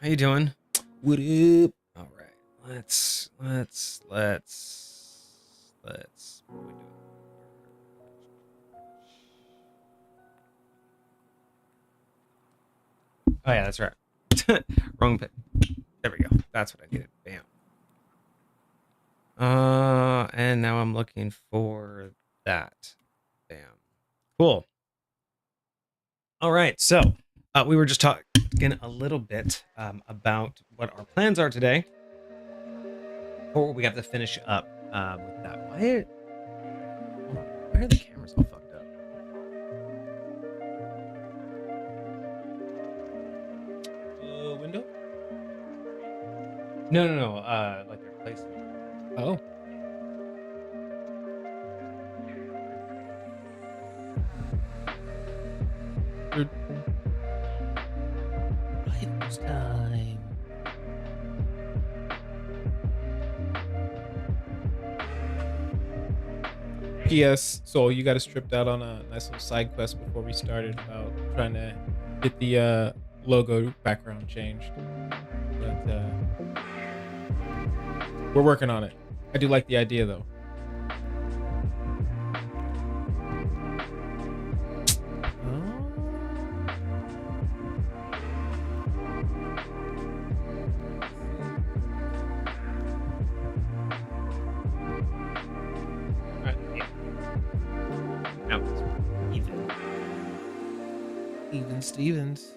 How you doing? What up? All right, let's. What are we doing? Oh yeah, that's right. Wrong pit. There we go. That's what I needed. Bam. And now I'm looking for that. Bam. Cool. All right, so we were just talking a little bit about what our plans are today. Before we have to finish up with that. Why are the cameras all fucked up? Window? No. Like their placement. Oh. Rivals time. P.S. So you got us tripped out on a nice little side quest before we started about trying to get the logo background changed. But we're working on it. I do like the idea though. Stevens.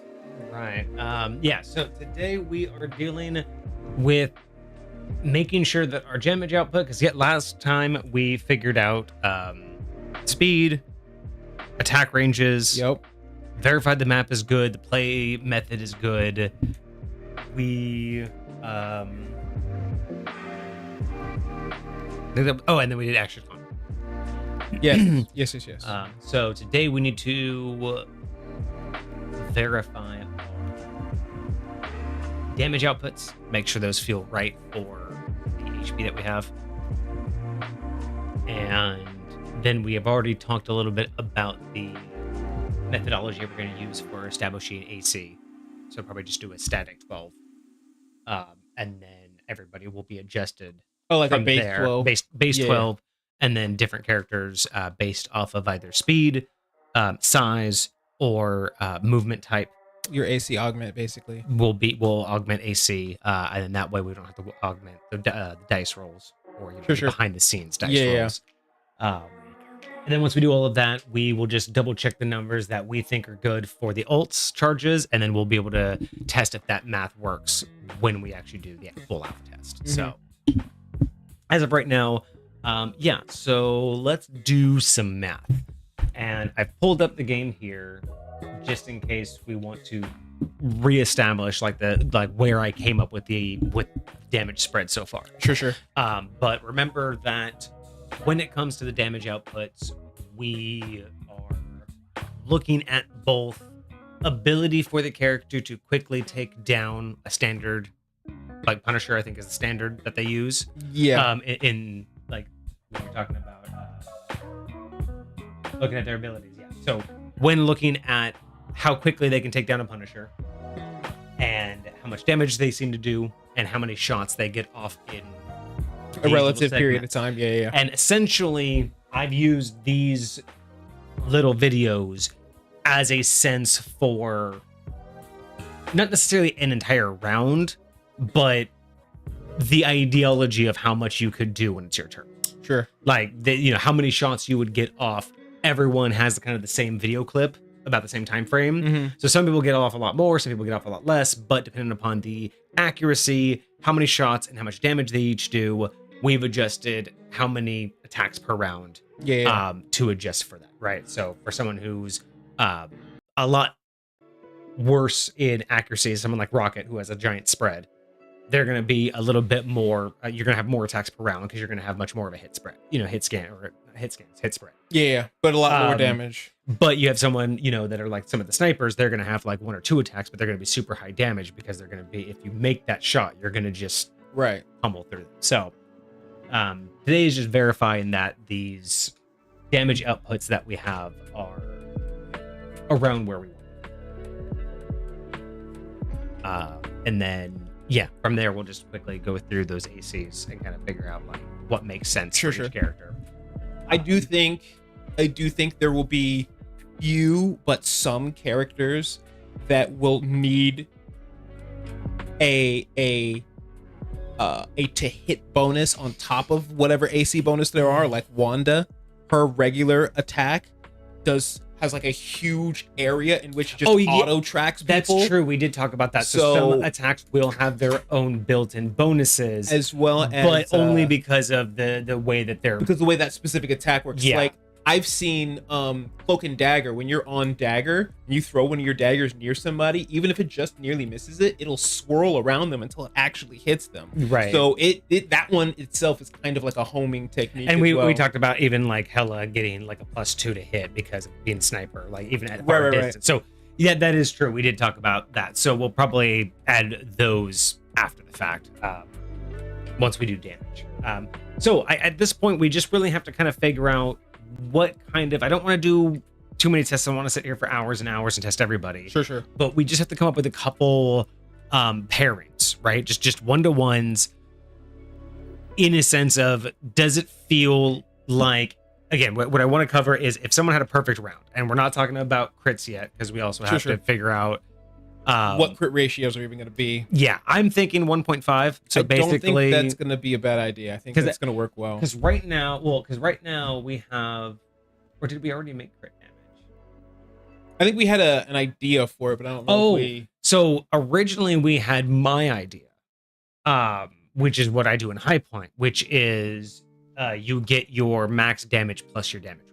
Right. Yeah, so today we are dealing with making sure that our damage output, because yet last time we figured out speed, attack ranges. Yep. Verified the map is good, the play method is good. We and then we did action on. Yes. yes. So today we need to verify damage outputs, make sure those feel right for the HP that we have. And then we have already talked a little bit about the methodology we're going to use for establishing AC. So probably just do a static 12. And then everybody will be adjusted. Oh, like from a base there, 12. Base 12, and then different characters based off of either speed, size, or movement type. Your AC augment basically Will augment AC, and then that way we don't have to augment the dice rolls or behind the scenes dice rolls. And then once we do all of that, we will just double check the numbers that we think are good for the ults charges, and then we'll be able to test if that math works when we actually do the full alpha test. Mm-hmm. So as of right now, so let's do some math. And I've pulled up the game here just in case we want to reestablish like where I came up with damage spread so far. Sure. But remember that when it comes to the damage outputs, we are looking at both ability for the character to quickly take down a standard, like Punisher, I think is the standard that they use. Yeah. In like when you're talking about looking at their abilities. Yeah. So when looking at how quickly they can take down a Punisher and how much damage they seem to do and how many shots they get off in a relative period of time. Yeah. And essentially, I've used these little videos as a sense for not necessarily an entire round, but the ideology of how much you could do when it's your turn. Sure. Like, how many shots you would get off. Everyone has kind of the same video clip. about the same time frame. So some people get off a lot more, some people get off a lot less, but depending upon the accuracy, how many shots, and how much damage they each do, we've adjusted how many attacks per round to adjust for that, right? So for someone who's a lot worse in accuracy, someone like Rocket, who has a giant spread, they're going to be a little bit more, you're going to have more attacks per round because you're going to have much more of a hit spread, hit spread. Yeah, but a lot more damage. But you have someone, that are like some of the snipers, they're going to have like 1 or 2 attacks, but they're going to be super high damage because they're going to be, if you make that shot, you're going to just pummel through them. So today is just verifying that these damage outputs that we have are around where we want. And then, from there, we'll just quickly go through those ACs and kind of figure out like what makes sense for each character. I do think there will be few, but some characters that will need a to hit bonus on top of whatever AC bonus there are. Like Wanda, her regular attack has like a huge area in which it just auto tracks people. That's true. We did talk about that. So some attacks will have their own built-in bonuses, as well as, but only because of the way that the way that specific attack works. Like I've seen Cloak and Dagger. When you're on Dagger and you throw one of your daggers near somebody, even if it just nearly misses it, it'll swirl around them until it actually hits them. Right. So that one itself is kind of like a homing technique. And we talked about even like Hela getting like a +2 to hit because of being sniper, like even at far distance. So yeah, that is true. We did talk about that. So we'll probably add those after the fact, once we do damage. So at this point, we just really have to kind of figure out what kind of, I don't want to do too many tests. I want to sit here for hours and hours and test everybody. Sure. But we just have to come up with a couple pairings, right? Just one-to-ones in a sense of, does it feel like, again, what I want to cover is if someone had a perfect round, and we're not talking about crits yet, because we also have to figure out what crit ratios are even going to be. Yeah, I'm thinking 1.5. So basically, I don't think that's going to be a bad idea. I think that's going to work well. Because right now we have, or did we already make crit damage? I think we had an idea for it, but I don't know if we... So originally we had my idea, which is what I do in High Point, which is you get your max damage plus your damage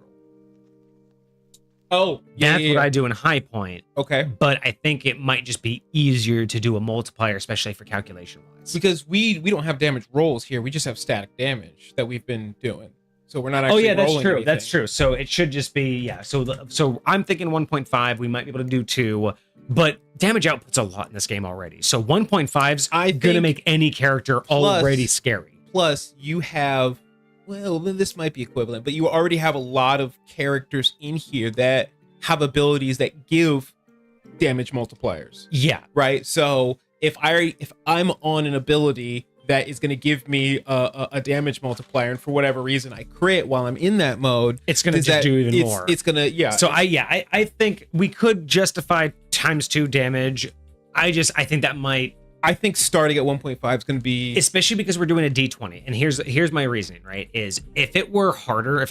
roll. That's what I do in High Point. Okay. But I think it might just be easier to do a multiplier, especially for calculation wise. Because we don't have damage rolls here. We just have static damage that we've been doing. So we're not actually that's rolling true. anything. That's true. So it should just be, So I'm thinking 1.5. We might be able to do 2. But damage output's a lot in this game already. So 1.5's going to make any character already scary. Plus, you have... Well, this might be equivalent, but you already have a lot of characters in here that have abilities that give damage multipliers. Yeah. Right? So if I'm on an ability that is going to give me a damage multiplier, and for whatever reason I crit while I'm in that mode, it's going to just do even more. It's going to, So I think we could justify ×2 damage. I think that might... I think starting at 1.5 is going to be... Especially because we're doing a D20. And here's my reasoning, right? Is if it were harder, if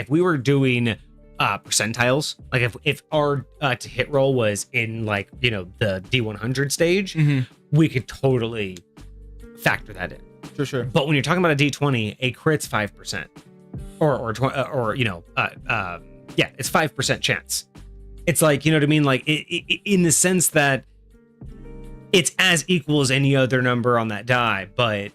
we were doing percentiles, like if our to hit roll was in like, the D100 stage, we could totally factor that in. Sure. But when you're talking about a D20, a crit's 5%. It's 5% chance. It's like, you know what I mean? Like in the sense that it's as equal as any other number on that die, but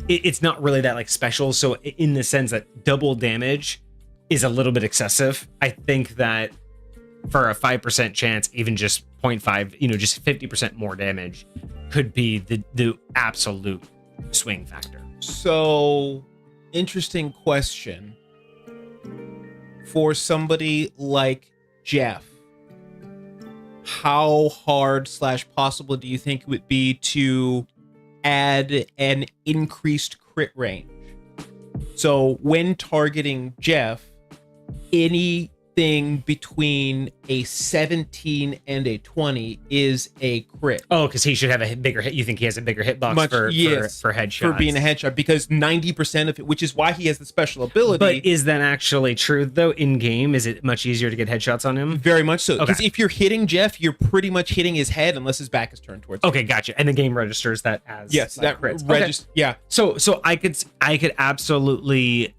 it's not really that like special. So in the sense that double damage is a little bit excessive, I think that for a 5% chance, even just 0.5, just 50% more damage could be the absolute swing factor. So, interesting question. For somebody like Jeff, how hard / possible do you think it would be to add an increased crit range? So when targeting Jeff, any anything between a 17 and a 20 is a crit. Oh, because he should have a bigger hit. You think he has a bigger hitbox for headshots? For being a headshot, because 90% of it, which is why he has the special ability. But is that actually true, though, in game? Is it much easier to get headshots on him? Very much so. Because Okay. if you're hitting Jeff, you're pretty much hitting his head unless his back is turned towards you. Okay, gotcha. And the game registers that as that crits. registers. Yeah. So I could absolutely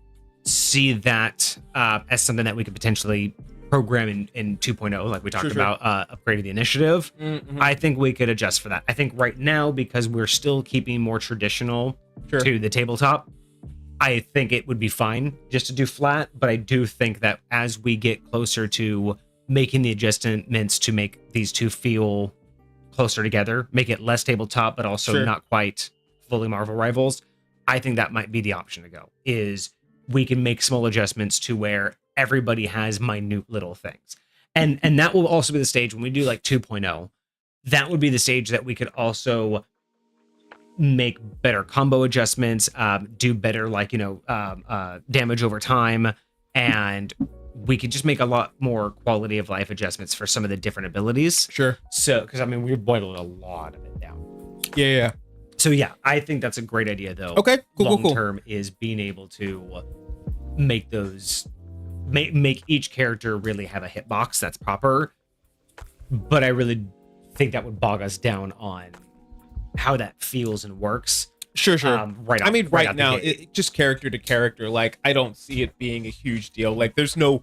see that as something that we could potentially program in 2.0, like we talked about, upgrading the initiative. Mm-hmm. I think we could adjust for that. I think right now, because we're still keeping more traditional to the tabletop, I think it would be fine just to do flat. But I do think that as we get closer to making the adjustments to make these two feel closer together, make it less tabletop, but also not quite fully Marvel Rivals, I think that might be the option to go, is we can make small adjustments to where everybody has minute little things. And that will also be the stage when we do like 2.0. That would be the stage that we could also make better combo adjustments, do better, like, damage over time. And we could just make a lot more quality of life adjustments for some of the different abilities. Sure. So, because I mean, we've boiled a lot of it down. Yeah. So yeah, I think that's a great idea, though. Okay, cool. Long term is being able to make those, make each character really have a hitbox that's proper. But I really think that would bog us down on how that feels and works. Sure. Right now, it, just character to character, like, I don't see it being a huge deal. Like, there's no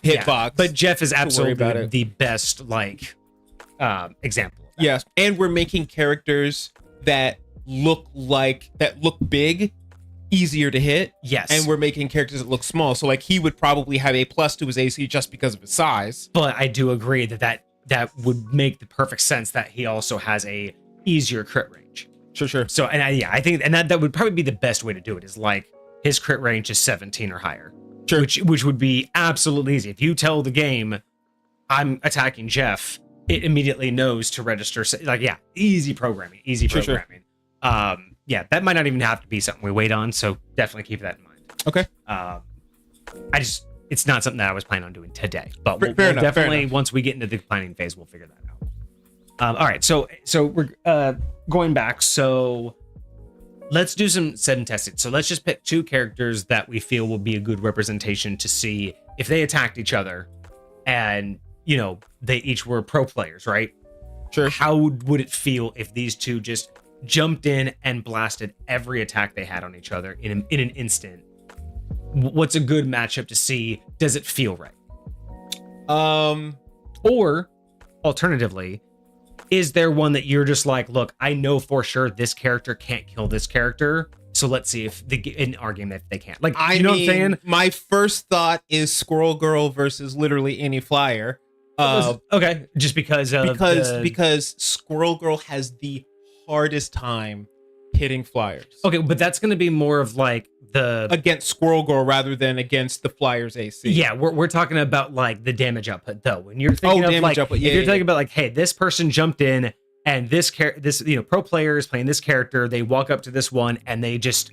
hitbox. Yeah, but Jeff is absolutely the best, like, example. Yes, and we're making characters that look big, easier to hit. Yes, and we're making characters that look small. So, like, he would probably have a plus to his AC just because of his size. But I do agree that would make the perfect sense that he also has a easier crit range. Sure. So, and I think, and that would probably be the best way to do it, is like his crit range is 17 or higher. Sure. Which would be absolutely easy. If you tell the game, I'm attacking Jeff, it immediately knows to register. Like, yeah, easy programming. Sure. Yeah, that might not even have to be something we wait on. So definitely keep that in mind. Okay. It's not something that I was planning on doing today, but we'll fair enough, definitely, once we get into the planning phase, we'll figure that out. All right. So we're going back. So let's do some set and testing. So let's just pick two characters that we feel will be a good representation to see if they attacked each other and, they each were pro players, right? Sure. How would it feel if these two just jumped in and blasted every attack they had on each other in an instant? What's a good matchup to see? Does it feel right? Or alternatively, is there one that you're just like, look, I know for sure this character can't kill this character, so let's see if in our game if they can't. Like, what I'm saying? My first thought is Squirrel Girl versus literally any flyer. Okay, just because Squirrel Girl has the hardest time hitting flyers. Okay, but that's going to be more of like against Squirrel Girl rather than against the Flyers AC. Yeah, we're talking about like the damage output though. When you're thinking of like, if you're thinking about like, hey, this person jumped in and this pro player is playing this character, they walk up to this one and they just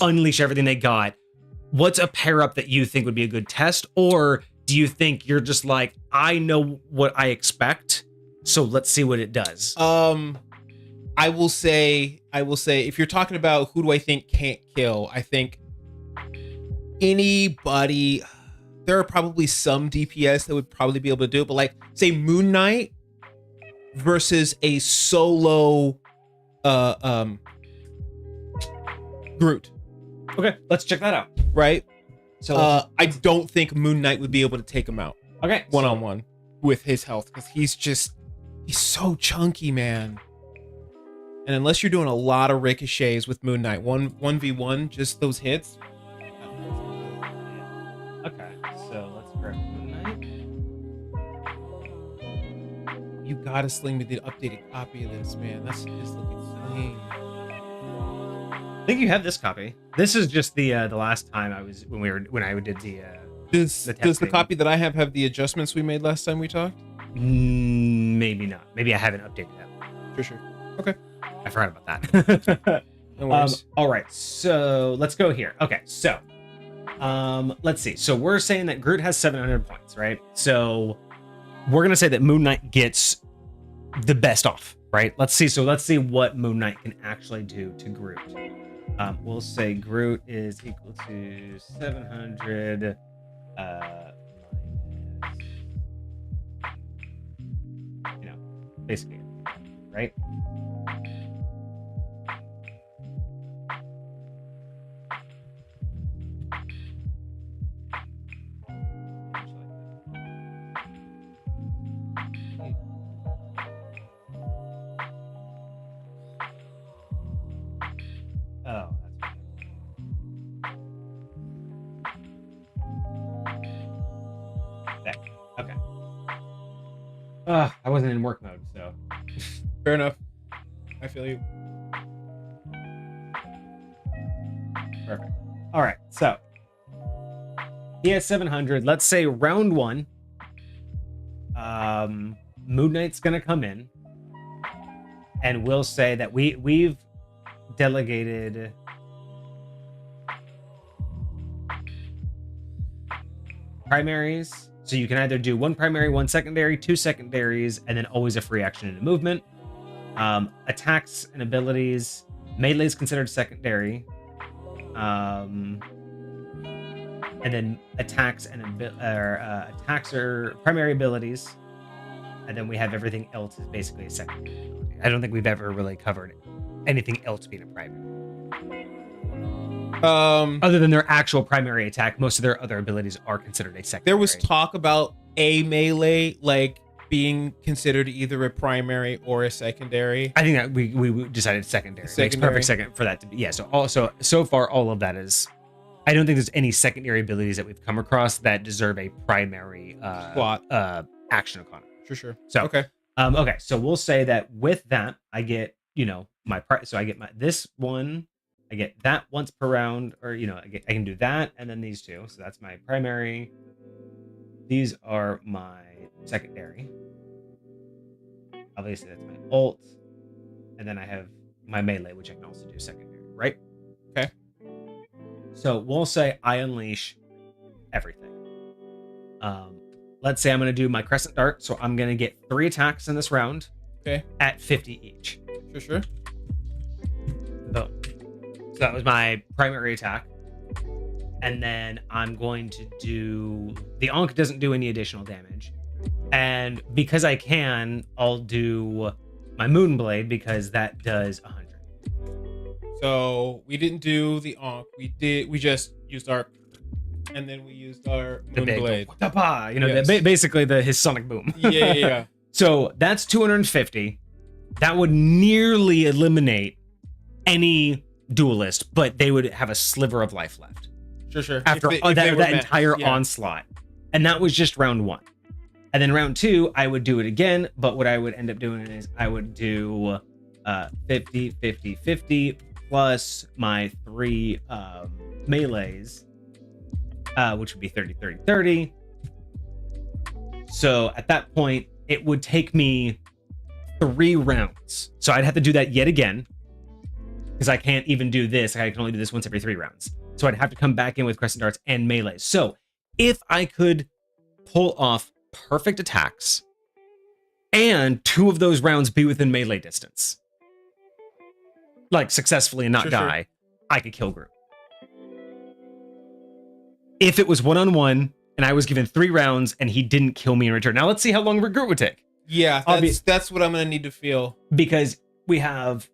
unleash everything they got. What's a pair up that you think would be a good test? Or do you think you're just like, I know what I expect, so let's see what it does? I will say, if you're talking about who do I think can't kill, I think anybody, there are probably some DPS that would probably be able to do it, but like, say Moon Knight versus a solo Groot. Okay, let's check that out. Right? So I don't think Moon Knight would be able to take him out. Okay. One-on-one with his health, because he's so chunky, man. And unless you're doing a lot of ricochets with Moon Knight, 1v1, just those hits. Okay, so let's grab Moon Knight. You gotta sling me the updated copy of this, man. That's just looking clean. I think you have this copy. This is just the last time I was when I did the. Does the copy that I have the adjustments we made last time we talked? Maybe not. Maybe I haven't updated that. Sure. Okay. I forgot about that. No worries. All right, so let's go here. Okay, so Let's see. So we're saying that Groot has 700 points, right? So we're gonna say that Moon Knight gets the best off, right? Let's see. So let's see what Moon Knight can actually do to Groot. We'll say Groot is equal to 700 minus, basically, right? Oh, that's okay. I wasn't in work mode, so fair enough. I feel you. Perfect. All right, so he has 700. Let's say round one. Moon Knight's gonna come in, and we'll say that we've delegated primaries. So you can either do one primary, one secondary, two secondaries, and then always a free action and a movement. Attacks and abilities. Melee is considered secondary. And then attacks are primary abilities. And then we have everything else is basically a secondary ability. I don't think we've ever really covered anything else being a primary. Other than their actual primary attack, most of their other abilities are considered a secondary. There was talk about a melee like being considered either a primary or a secondary. I think that we decided secondary. Makes perfect second for that to be. Yeah. So far all of that is. I don't think there's any secondary abilities that we've come across that deserve a primary slot action economy. Sure. So okay. So we'll say that with that I get I get this one. I get that once per round, or I can do that, and then these two. So that's my primary. These are my secondary. Obviously, that's my ult, and then I have my melee, which I can also do secondary, right? Okay. So we'll say I unleash everything. Let's say I'm going to do my crescent dart, so I'm going to get 3 attacks in this round. Okay. At 50 each. Sure. Boom. So that was my primary attack. And then I'm going to do... The Ankh doesn't do any additional damage. And because I can, I'll do my Moonblade because that does 100. So we didn't do the Ankh. We just used our... And then we used our Moonblade. Basically his sonic boom. Yeah. So that's 250. That would nearly eliminate any duelist, but they would have a sliver of life left. Sure. After that entire onslaught. And that was just round 1. And then round 2, I would do it again, but what I would end up doing is I would do 50, 50, 50 plus my 3 melees, which would be 30, 30, 30. So at that point, it would take me 3 rounds. So I'd have to do that yet again, because I can't even do this. I can only do this once every 3 rounds. So I'd have to come back in with crescent darts and melee. So if I could pull off perfect attacks and 2 of those rounds be within melee distance, like successfully and not die, I could kill Groot. If it was 1-on-1 and I was given 3 rounds and he didn't kill me in return. Now let's see how long Groot would take. Yeah, that's what I'm gonna need to feel. Because we have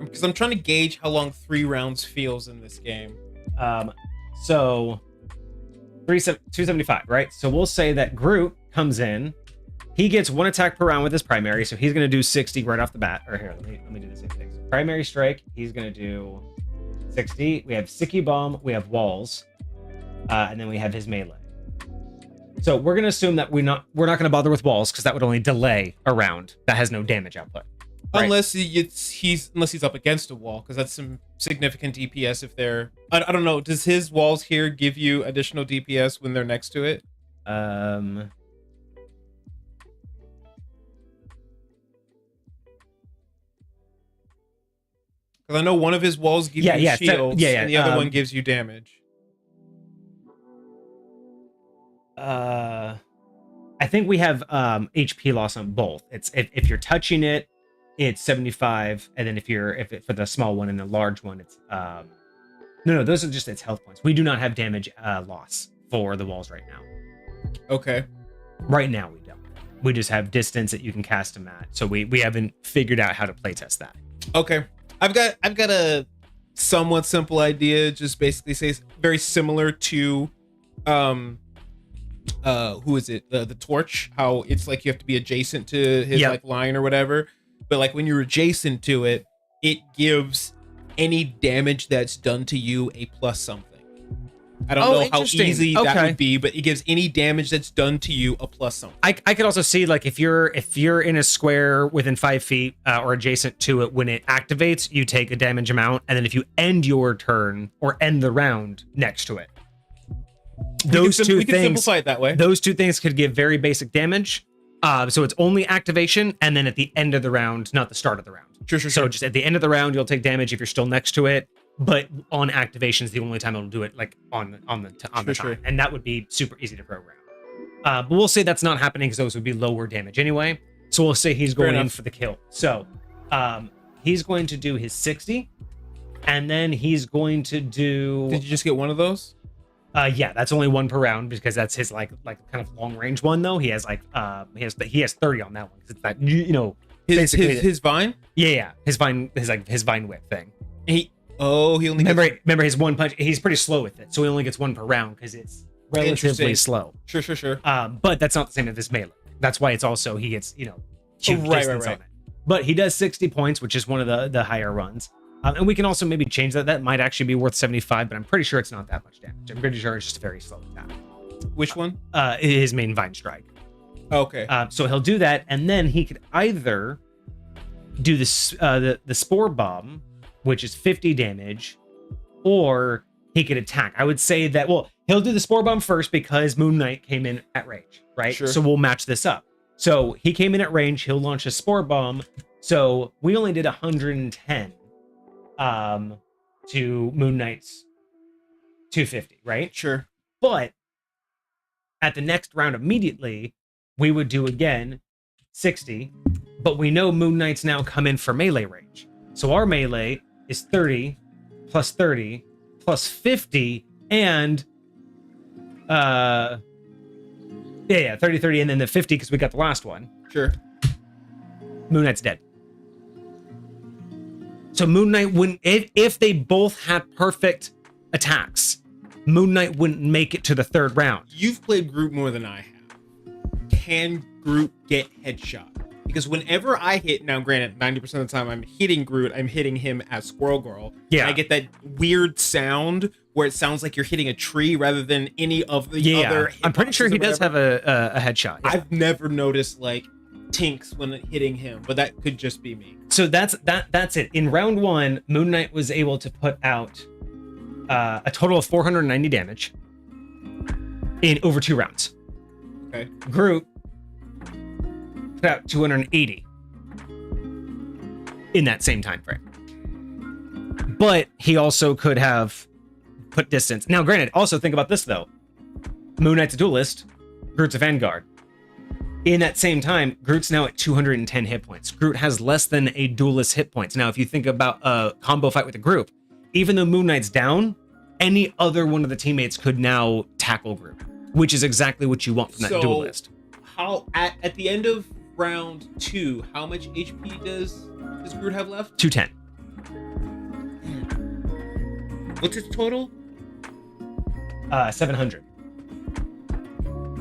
because I'm trying to gauge how long 3 rounds feels in this game. So 275, right? So we'll say that Groot comes in. He gets 1 attack per round with his primary, so he's going to do 60 right off the bat. Or here, let me do the same thing. So primary strike, he's going to do 60. We have Sicky Bomb, we have walls, and then we have his melee. So we're going to assume that we're not going to bother with walls because that would only delay a round. That has no damage output. Right? Unless he's up against a wall, because that's some significant DPS if they're... I don't know. Does his walls here give you additional DPS when they're next to it? Because I know one of his walls gives you shields, and the other one gives you damage. I think we have HP loss on both. It's if you're touching it, it's 75, and then for the small one and the large one, it's no, those are just its health points. We do not have damage loss for the walls right now. Okay. Right now we don't. We just have distance that you can cast them at. So we haven't figured out how to playtest that. Okay. I've got a somewhat simple idea. Just basically says very similar to who is it? The torch. How it's like you have to be adjacent to his like line or whatever. But like when you're adjacent to it, it gives any damage that's done to you a plus something. I don't know how easy that would be, but it gives any damage that's done to you a plus something. I could also see like if you're in a square within 5 feet or adjacent to it, when it activates, you take a damage amount, and then if you end your turn or end the round next to it, we can simplify it that way. Those two things could give very basic damage. So it's only activation, and then at the end of the round, not the start of the round. Sure. So just at the end of the round, you'll take damage if you're still next to it. But on activation is the only time it'll do it, like on the time, and that would be super easy to program. But we'll say that's not happening because those would be lower damage anyway. So we'll say he's going in for the kill. So he's going to do his 60, and then he's going to do. Did you just get one of those? Yeah, that's only one per round because that's his like kind of long range one though. He has like he has 30 on that one because it's that his vine. Yeah, his vine whip thing. He only remember his one punch. He's pretty slow with it, so he only gets one per round because it's relatively slow. Sure. But that's not the same as his melee. That's why it's also he gets huge distance on it. But he does 60 points, which is one of the higher runs. And we can also maybe change that. That might actually be worth 75, but I'm pretty sure it's not that much damage. I'm pretty sure it's just a very slow attack. Which one? His main vine strike. Okay. So he'll do that, and then he could either do the spore bomb, which is 50 damage, or he could attack. I would say that, well, he'll do the spore bomb first because Moon Knight came in at range, right? Sure. So we'll match this up. So he came in at range, he'll launch a spore bomb. So we only did 110 to Moon Knight's 250, right? Sure. But at the next round immediately, we would do again 60, but we know Moon Knight's now come in for melee range. So our melee is 30 plus 30 plus 50 and 30, and then the 50 because we got the last one. Sure. Moon Knight's dead. So Moon Knight wouldn't, if they both had perfect attacks, Moon Knight wouldn't make it to the third round. You've played Groot more than I have. Can Groot get headshot? Because whenever I hit, now granted, 90% of the time I'm hitting Groot, I'm hitting him as Squirrel Girl. Yeah. I get that weird sound where it sounds like you're hitting a tree rather than any of the other. I'm pretty sure he does have a headshot. Yeah. I've never noticed like tinks when hitting him, but that could just be me. So that's it. In round one, Moon Knight was able to put out a total of 490 damage in over 2 rounds. Okay. Groot put out 280 in that same time frame. But he also could have put distance. Now, granted, also think about this though. Moon Knight's a duelist, Groot's a vanguard. In that same time, Groot's now at 210 hit points. Groot has less than a duelist hit points. Now, if you think about a combo fight with a group, even though Moon Knight's down, any other one of the teammates could now tackle Groot, which is exactly what you want from that duelist. How at the end of round 2, how much HP does Groot have left? 210. What's its total? 700.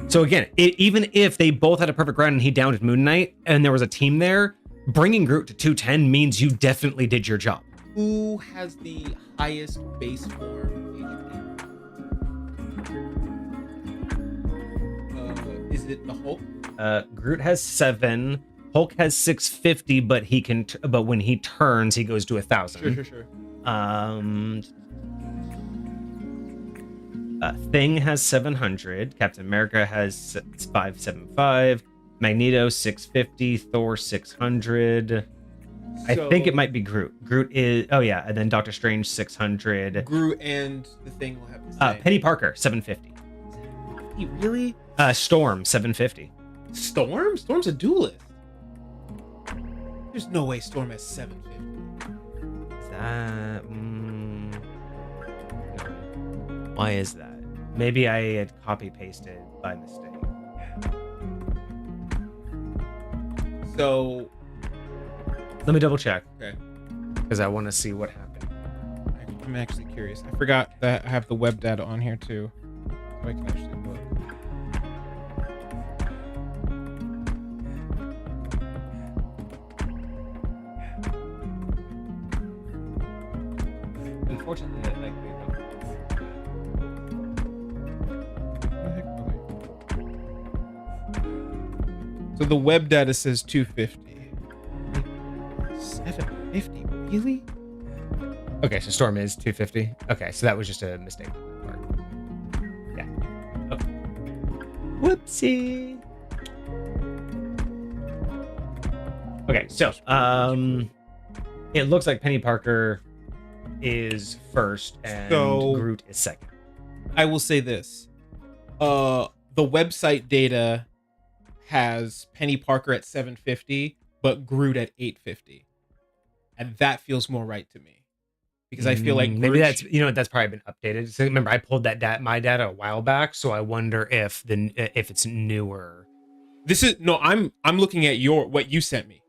So again, even if they both had a perfect round and he downed Moon Knight and there was a team there, bringing Groot to 210 means you definitely did your job. Who has the highest base form HP? Is it the Hulk? Groot has 7. Hulk has 650, but but when he turns, he goes to 1,000. Sure. Thing has 700. Captain America has 575. Magneto 650. Thor 600. I think it might be Groot. Groot is, oh yeah, and then Doctor Strange 600. Groot and the thing will have the same. Penny Parker 750. Really? Storm 750. Storm? Storm's a duelist. There's no way Storm has 750. Is that? Why is that? Maybe I had copy pasted by mistake. So let me double check. Okay. Because I want to see what happened. I'm actually curious. I forgot that I have the web data on here too. So I can actually look. Unfortunately, like so the web data says 250. 750? Really? okay, so Storm is 250. Okay, so that was just a mistake. Yeah. Oh. Whoopsie. Okay, so it looks like Penny Parker is first and Groot is second. I will say this. The website data has Penny Parker at 750, but Groot at 850. And that feels more right to me. Because I feel like maybe that's that's probably been updated. So remember, I pulled that my data a while back, so I wonder if it's newer. I'm looking at what you sent me.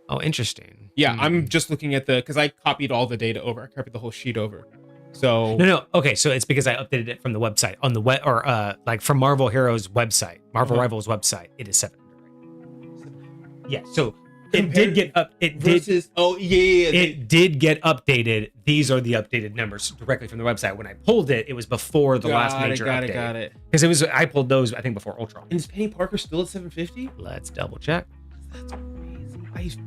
Oh, interesting. Yeah, I'm just looking at because I copied all the data over. I copied the whole sheet over. So no. Okay, so it's because I updated it from the website on the web or like from Marvel Heroes website, Marvel Rivals website. It is 700. Yeah, so it did get up. It versus, did. Oh yeah. It did get updated. These are the updated numbers directly from the website. When I pulled it, it was before the last major update. Got it. Because I pulled those I think before Ultron. And is Penny Parker still at 750? Let's double check. That's crazy.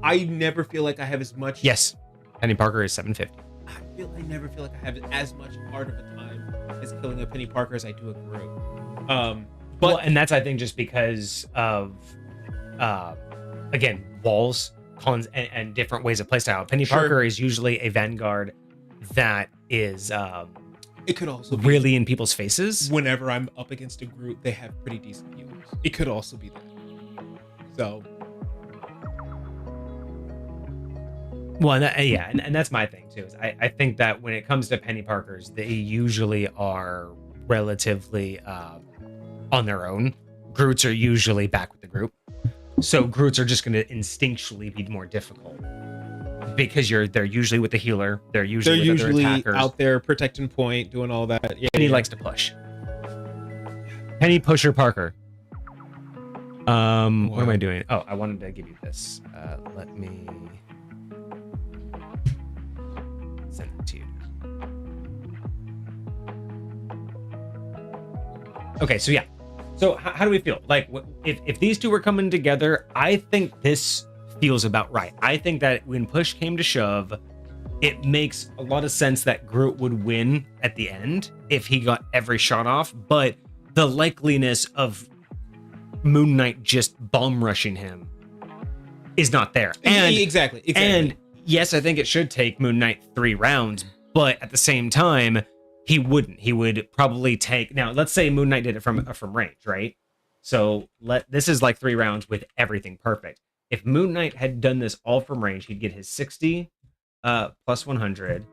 I never feel like I have as much. Yes, Penny Parker is 750. I never feel like I have as much hard of a time as killing a Penny Parker as I do a Groot. And that's I think just because of again walls, cons, and different ways of playstyle. Penny Parker is usually a vanguard that is it could also be really in people's faces. Whenever I'm up against a Groot, they have pretty decent healers. It could also be that. So. Well, and that's my thing too. Is I think that when it comes to Penny Parkers, they usually are relatively on their own. Groots are usually back with the group, so Groots are just going to instinctually be more difficult because they're usually with the healer. They're usually with other attackers out there protecting point, doing all that. Yeah, Penny likes to push. Penny Pusher Parker. What am I doing? Oh, I wanted to give you this. Let me send it to you. Okay, so yeah. So how do we feel? Like, if these two were coming together, I think this feels about right. I think that when push came to shove, it makes a lot of sense that Groot would win at the end if he got every shot off, but the likeliness of Moon Knight just bomb rushing him is not there. And exactly. And yes, I think it should take Moon Knight 3 rounds, but at the same time, he wouldn't. He would probably take. Now, let's say Moon Knight did it from range, right? So this is like 3 rounds with everything perfect. If Moon Knight had done this all from range, he'd get his 60 plus 100,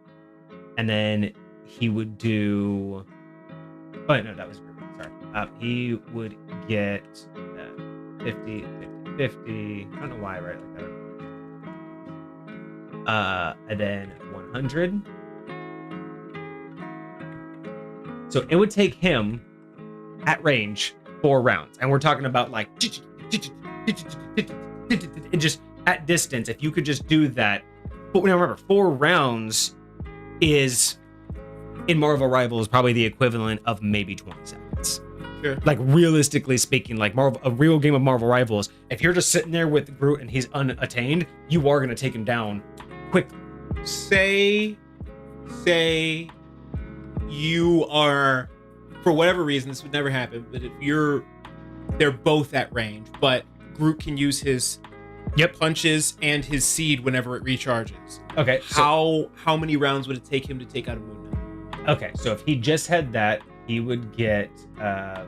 and then he would do. Oh no, that was Groot. Sorry. He would get 50, 50, 50. I don't know why I write it like that. And then 100. So it would take him at range 4 rounds. And we're talking about like just at distance. If you could just do that. But now remember, 4 rounds is in Marvel Rivals probably the equivalent of maybe 20 seconds. Sure. Like realistically speaking, like a real game of Marvel Rivals, if you're just sitting there with Groot and he's unattained, you are going to take him down quickly. Say you are, for whatever reason, this would never happen, but if they're both at range, but Groot can use his punches and his seed whenever it recharges. Okay. How many rounds would it take him to take out a Moon Knight? Okay, so if he just had that, he would get. So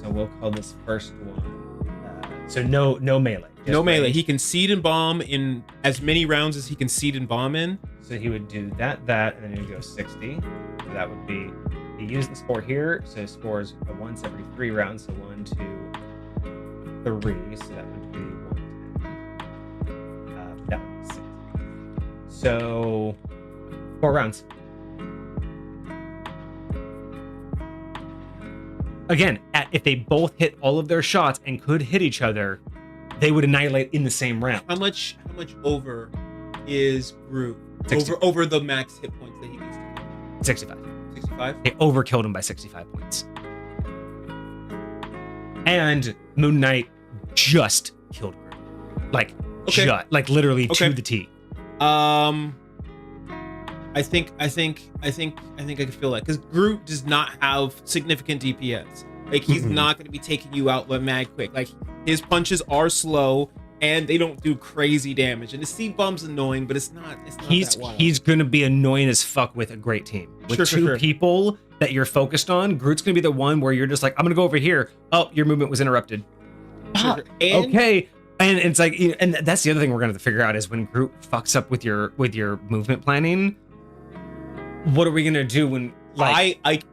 we'll call this first one. So no melee. No melee. Range. He can seed and bomb in as many rounds as he can seed and bomb in. So he would do that, and then he would go 60. So that would be. He used the spore here, so he scores once every 3 rounds. So 1, 2, 3. So that would be 110. That would be 60. So 4 rounds. Again, if they both hit all of their shots and could hit each other, they would annihilate in the same round. How much over is Groot? Over the max hit points that he needs to kill? 65. 65? They overkilled him by 65 points. And Moon Knight just killed Groot. Like, literally to the T. I think I can feel that because Groot does not have significant DPS. Like he's not going to be taking you out mad quick. Like his punches are slow and they don't do crazy damage. And the seed bomb's annoying, but it's not that wild. He's going to be annoying as fuck with a great team. With two people that you're focused on, Groot's going to be the one where you're just like, I'm going to go over here. Oh, your movement was interrupted. Okay. And it's like, and that's the other thing we're going to have to figure out is when Groot fucks up with your movement planning. What are we gonna do when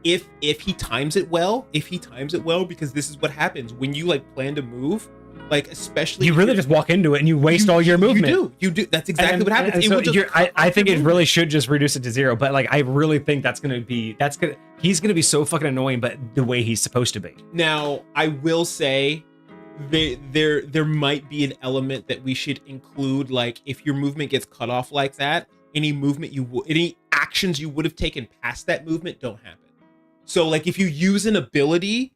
if he times it well, because this is what happens when you plan to move, especially you really just walk into it and you waste all your movement. You do. That's exactly what happens. I think it really should just reduce it to 0. But I really think he's gonna be so fucking annoying, but the way he's supposed to be. Now I will say, there might be an element that we should include, if your movement gets cut off like that, any actions you would have taken past that movement don't happen. So if you use an ability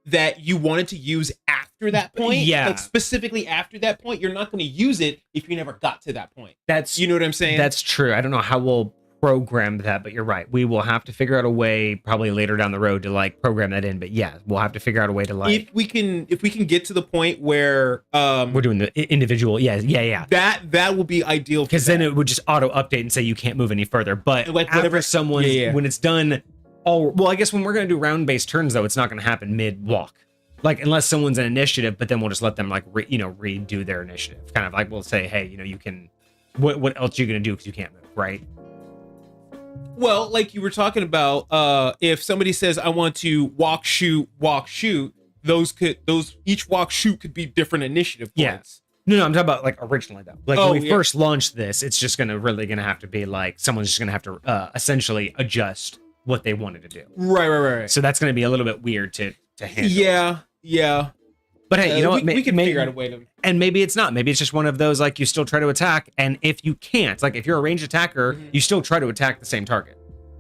that you wanted to use after that point, specifically after that point, you're not going to use it if you never got to that point. You know what I'm saying? That's true. I don't know how we'll program that, but you're right. We will have to figure out a way probably later down the road to program that in. But yeah, we'll have to figure out a way to if we can get to the point where we're doing the individual. That will be ideal, because then it would just auto update and say you can't move any further. But whatever someone when it's done, I guess when we're gonna do round based turns though, it's not gonna happen mid walk. Unless someone's an initiative, but then we'll just let them redo their initiative. Kind of we'll say, hey, you can. What else are you gonna do because you can't move, right? Well, you were talking about, if somebody says I want to walk, shoot, each walk, shoot could be different initiative points. No, I'm talking about originally though. When we first launched this, it's just gonna have to be someone's just gonna have to essentially adjust what they wanted to do. Right. So that's gonna be a little bit weird to handle. Yeah. But hey, you know what? We can figure out a way to. And maybe it's not. Maybe it's just one of those you still try to attack, and if you can't, if you're a ranged attacker, you still try to attack the same target,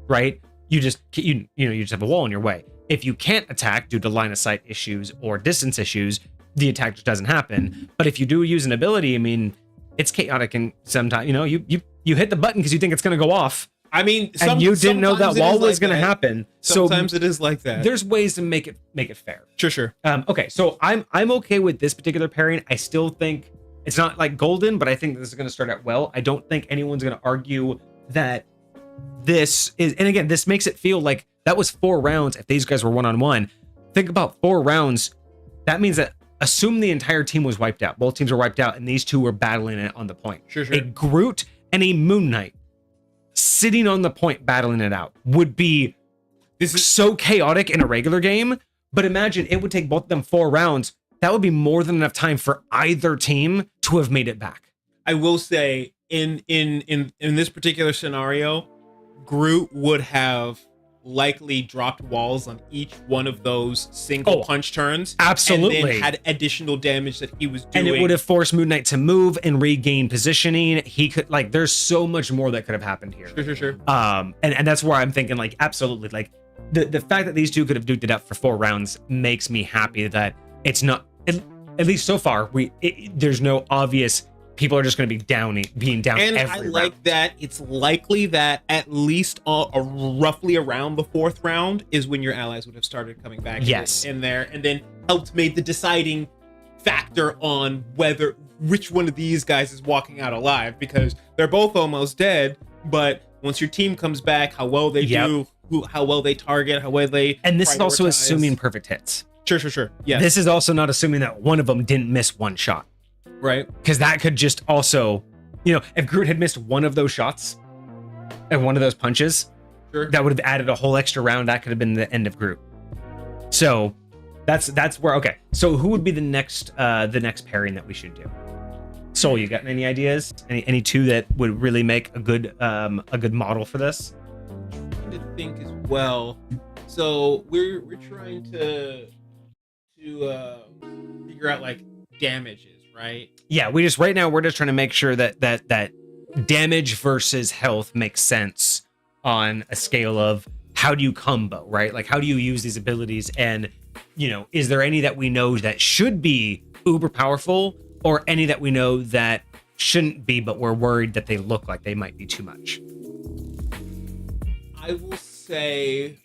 right? You just you just have a wall in your way. If you can't attack due to line of sight issues or distance issues, the attack just doesn't happen. But if you do use an ability, it's chaotic, and sometimes you hit the button because you think it's going to go off. And you didn't know that wall was going to happen. Sometimes it is like that. There's ways to make it fair. Sure. Okay, so I'm okay with this particular pairing. I still think it's not golden, but I think this is going to start out well. I don't think anyone's going to argue that this is. And again, this makes it feel like that was 4 rounds. If these guys were 1-on-1, think about 4 rounds. That means that assume the entire team was wiped out. Both teams were wiped out, and these two were battling it on the point. Sure. A Groot and a Moon Knight sitting on the point battling it out would be so chaotic in a regular game. But imagine it would take both of them 4 rounds. That would be more than enough time for either team to have made it back. I will say in this particular scenario, Groot would have likely dropped walls on each one of those single punch turns. Absolutely. And then had additional damage that he was doing. And it would have forced Moon Knight to move and regain positioning. He could there's so much more that could have happened here. Sure. And that's where I'm thinking absolutely the fact that these two could have duked it up for 4 rounds makes me happy that it's not at least so far there's no obvious people are just going to be being down and every I round. like that it's likely that at least roughly around the 4th round is when your allies would have started coming back in there and then helped made the deciding factor on whether which one of these guys is walking out alive, because they're both almost dead. But once your team comes back, how well they do, how well they target, how well they and this is also assuming perfect hits. Sure. Yeah. This is also not assuming that one of them didn't miss one shot. Right. Because that could just also, if Groot had missed one of those shots and one of those punches, that would have added a whole extra round. That could have been the end of Groot. So that's where, okay. So who would be the next pairing that we should do? Soul, you got any ideas? Any two that would really make a good model for this? I'm trying to think as well. So we're trying to figure out like damages, right? Yeah, we're just trying to make sure that damage versus health makes sense on a scale of how do you combo, right? Like how do you use these abilities, and is there any that we know that should be uber powerful, or any that we know that shouldn't be, but we're worried that they look like they might be too much? I will say,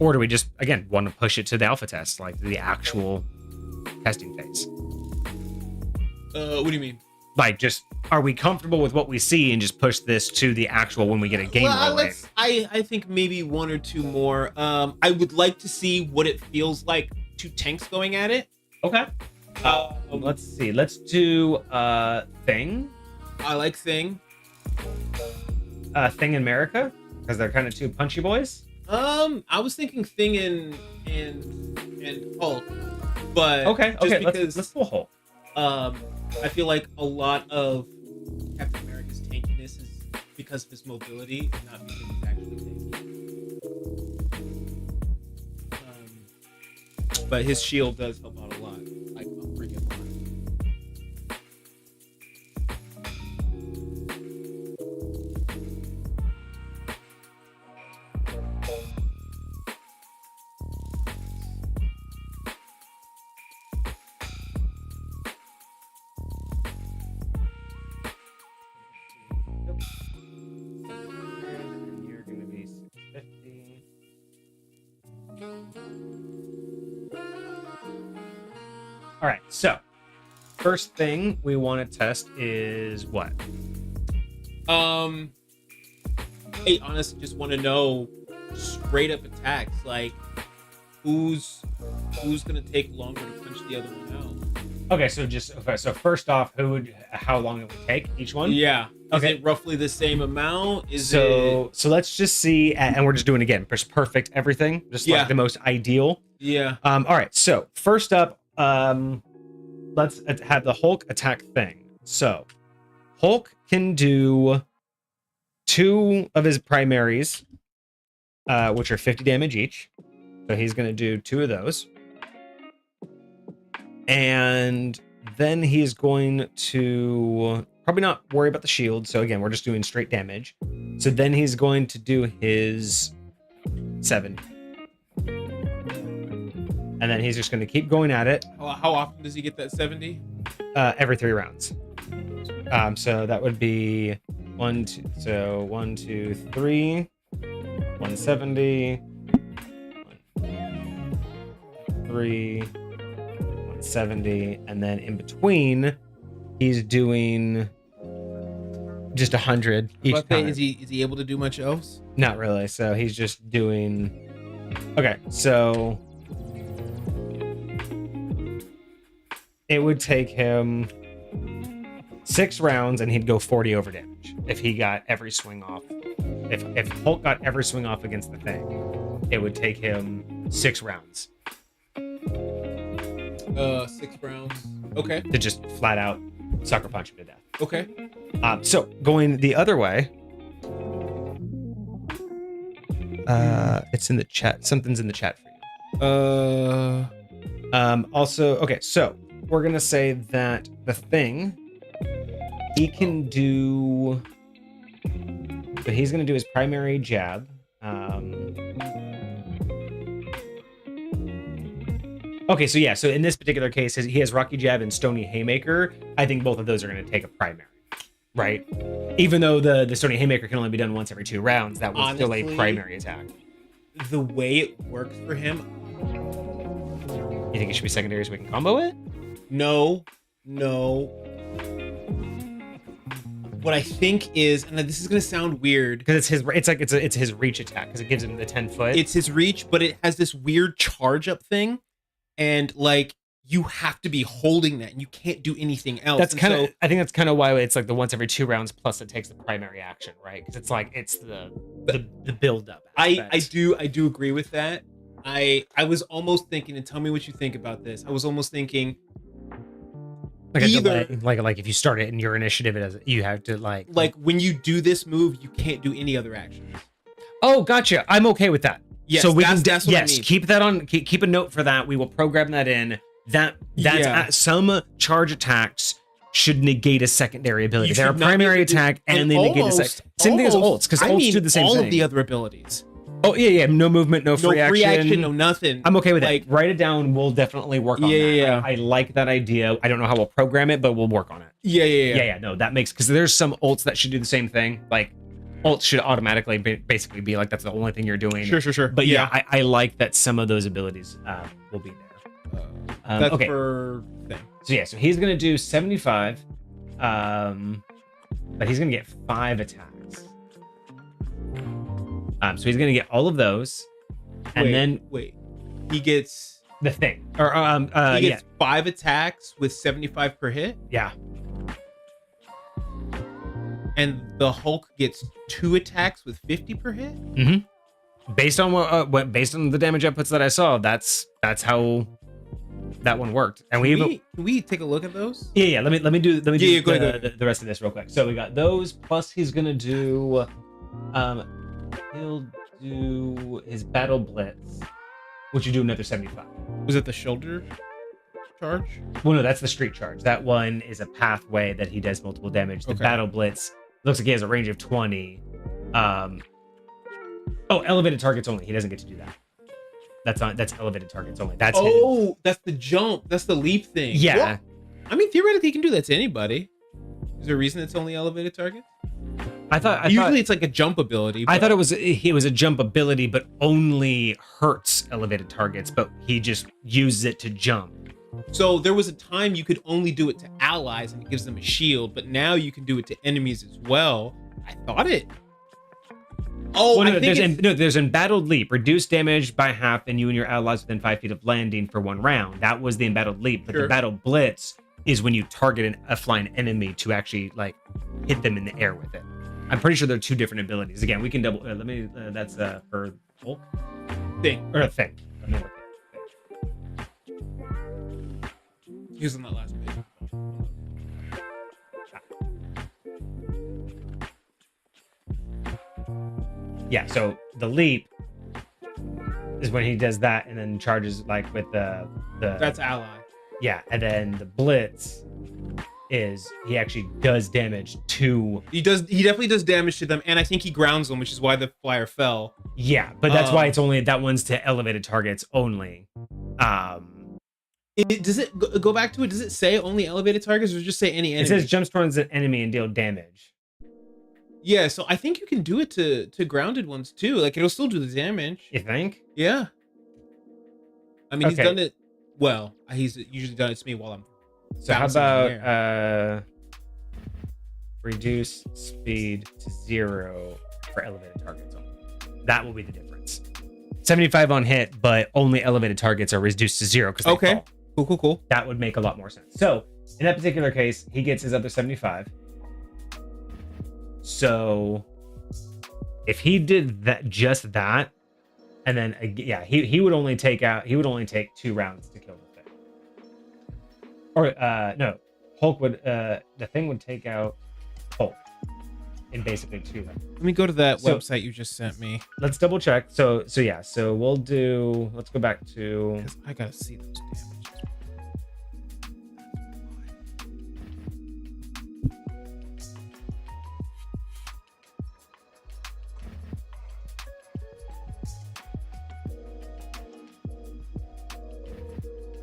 or do we just again want to push it to the alpha test, like the actual testing phase? What do you mean? Like, just are we comfortable with what we see and just push this to the actual when we get a game rolling? I think maybe one or two more. I would like to see what it feels like, two tanks going at it. Okay. Let's see. Let's do Thing. I like Thing. Thing and America, because they're kind of two punchy boys. I was thinking Thing and Hulk, but okay. Let's pull Hulk. I feel like a lot of Captain America's tankiness is because of his mobility, not because he's actually tanky. But his shield does help out a lot, like a freaking lot. You're gonna be 650. All right, so first thing we want to test is what? Hey, honestly, just want to know straight up attacks, like who's gonna take longer to punch the other one out. Okay, so first off, how long it would take each one? Yeah. Okay. Is it roughly the same amount? So let's just see, and we're just doing again, just perfect everything, just like the most ideal. Yeah. All right. So first up, let's have the Hulk attack Thing. So Hulk can do 2 of his primaries, which are 50 damage each. So he's going to do 2 of those. And then he's going to probably not worry about the shield. So again, we're just doing straight damage. So then he's going to do his 7. And then he's just going to keep going at it. How often does he get that 70? Every 3 rounds. So that would be 1, 2, so 1, 2, 3, 170, 3, 170, and then in between, he's doing just 100 each time. Is he able to do much else? Not really. So he's just doing. Okay, so it would take him 6 rounds, and he'd go 40 over damage if he got every swing off. If Hulk got every swing off against the Thing, it would take him 6 rounds. 6 rounds. Okay. To just flat out sucker punch him to death. Okay. So going the other way, it's in the chat. Something's in the chat for you. Also, okay, so we're gonna say that the Thing, he can do. So he's gonna do his primary jab. Okay, so yeah, so in this particular case, he has Rocky Jab and Stony Haymaker. I think both of those are going to take a primary, right? Even though the Stony Haymaker can only be done once every 2 rounds, that was still a primary attack. The way it works for him, You think it should be secondary so we can combo it? No. What I think is, and this is gonna sound weird, because it's his reach attack because it gives him the 10 foot. It's his reach, but it has this weird charge up thing, and like you have to be holding that, and you can't do anything else. That's kind of, I think that's kind of why it's like the once every 2 rounds plus it takes the primary action, right? Because it's like it's the build up. I do agree with that. I was almost thinking, and tell me what you think about this. I was almost thinking. Like either like if you start it in your initiative, you have to like when you do this move, you can't do any other actions. Oh, gotcha. I'm okay with that. Yes, so that's what I mean. Keep that on. Keep a note for that. We will program that in. Some charge attacks should negate a secondary ability. They're a primary attack and they negate a second. Same thing as ults, because ults do the same thing. All of the other abilities. Oh yeah. No movement, no free action, no nothing. I'm okay with it. Write it down. We'll definitely work on that. Yeah. I like that idea. I don't know how we'll program it, but we'll work on it. Yeah. No, that makes, because there's some ults that should do the same thing. Like ults should automatically basically be like that's the only thing you're doing. Sure. But yeah, I like that some of those abilities will be there. That's okay. for thing. So he's gonna do 75, but he's gonna get 5 attacks. So he's gonna get all of those, and he gets the thing, or he gets 5 attacks with 75 per hit. Yeah. And the Hulk gets 2 attacks with 50 per hit. Mm-hmm. Based on based on the damage outputs that I saw, that's how that one worked. And can we take a look at those? Yeah. Let me do the rest of this real quick. So we got those, plus he's gonna do he'll do his battle blitz, which you do another 75. Was it the shoulder charge? Well, no, that's the street charge. That one is a pathway that he does multiple damage. The battle blitz looks like he has a range of 20. Elevated targets only. He doesn't get to do that. That's elevated targets only. That's that's the jump. That's the leap thing. Yeah. Well, I mean, theoretically, he can do that to anybody. Is there a reason it's only elevated targets? I thought it's like a jump ability. I thought it was a jump ability, but only hurts elevated targets. But he just uses it to jump. So there was a time you could only do it to allies and it gives them a shield, but now you can do it to enemies as well. I thought it. Oh, well, there's embattled leap. Reduce damage by half, and you and your allies within 5 feet of landing for 1 round. That was the embattled leap. But the battle blitz is when you target a flying enemy to actually like hit them in the air with it. I'm pretty sure they're 2 different abilities. Again, we can double. Let me. That's for Hulk thing or a thing. He was on that last page. Yeah, so the leap is when he does that and then charges like with the that's ally. Yeah, and then the blitz is he actually does damage to. He definitely does damage to them, and I think he grounds them, which is why the flyer fell. Yeah, but that's why it's only that one's to elevated targets only. Does it go back to it? Does it say only elevated targets, or just say any enemy? It says jumps towards an enemy and deal damage. Yeah, so I think you can do it to grounded ones too. Like it'll still do the damage. You think? Yeah. I mean, he's done it. Well, he's usually done it to me while I'm. So how about reduce speed to 0 for elevated targets only? That will be the difference. 75 on hit, but only elevated targets are reduced to 0 because they fall. Cool. That would make a lot more sense. So in that particular case, he gets his other 75. So if he did that, and then he would only take 2 rounds to kill the thing. Or no, Hulk would the thing would take out Hulk in basically 2 rounds. Let me go to that website you just sent me. Let's double check. So we'll do. Let's go back to. Because I gotta see those damages.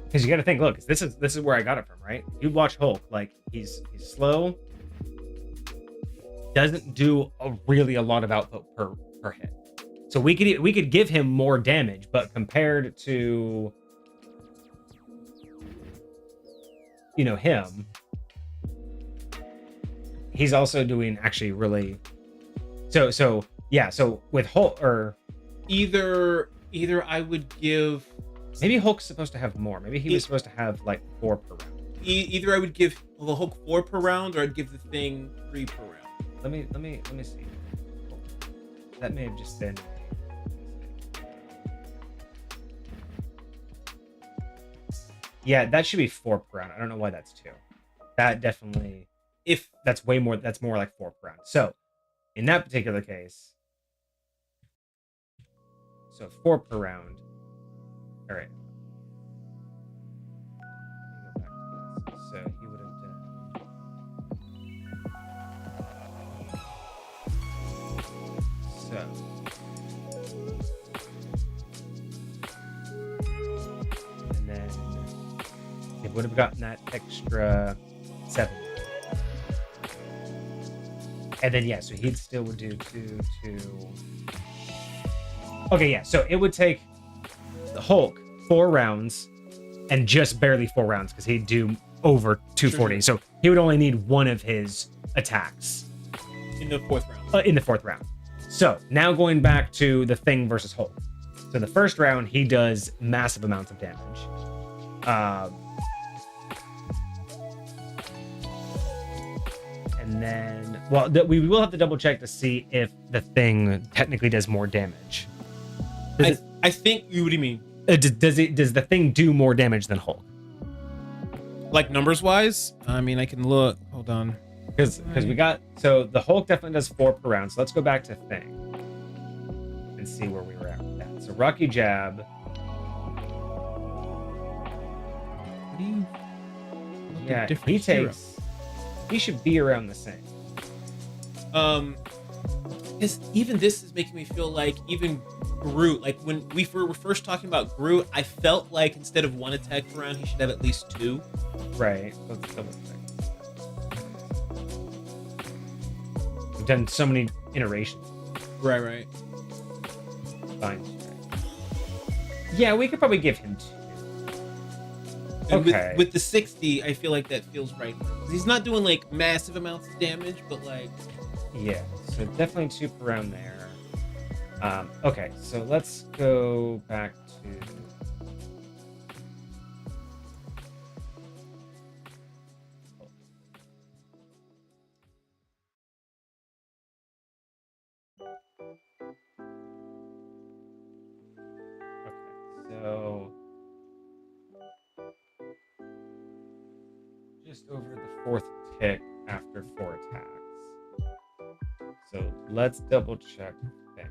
Because you got to think, look, this is where I got it from, right? You watch Hulk, like he's slow, doesn't do really a lot of output per hit. So we could give him more damage, but compared to him, he's also doing actually really. So with Hulk or either I would give. Maybe Hulk's supposed to have more. Maybe he was supposed to have like 4 per round. Either I would give the Hulk 4 per round, or I'd give the Thing 3 per round. Let me see. That may have just been. Yeah, that should be 4 per round. I don't know why that's 2. That definitely. If that's way more, that's more like 4 per round. So, in that particular case, so 4 per round. All right. So he would have done. So. And then he would have gotten that extra 7. And then, so he still would do 2. Okay, yeah. So it would take the Hulk 4 rounds and just barely 4 rounds because he'd do over 240. Sure. So he would only need 1 of his attacks in the 4th round. In the 4th round. So now going back to the Thing versus Hulk. So the first round, he does massive amounts of damage. And then, we will have to double check to see if the Thing technically does more damage. I think. What do you mean? Does the Thing do more damage than Hulk? Like numbers wise? I mean, I can look. Hold on. Because we got, so the Hulk definitely does 4 per round. So let's go back to Thing and see where we were at with that. So Rocky Jab. What do you? Yeah, he takes. He should be around the same. Because even this is making me feel like even Groot, like when we were first talking about Groot, I felt like instead of 1 attack per round, he should have at least 2. Right. Let's double check. We've done so many iterations. Right. Fine. Yeah, we could probably give him 2. And okay. With the 60, I feel like that feels right. He's not doing like massive amounts of damage, but like. Yeah, so definitely 2 per round there. Okay, so let's go back to. So just over the 4th tick after 4 attacks. So let's double check Thing.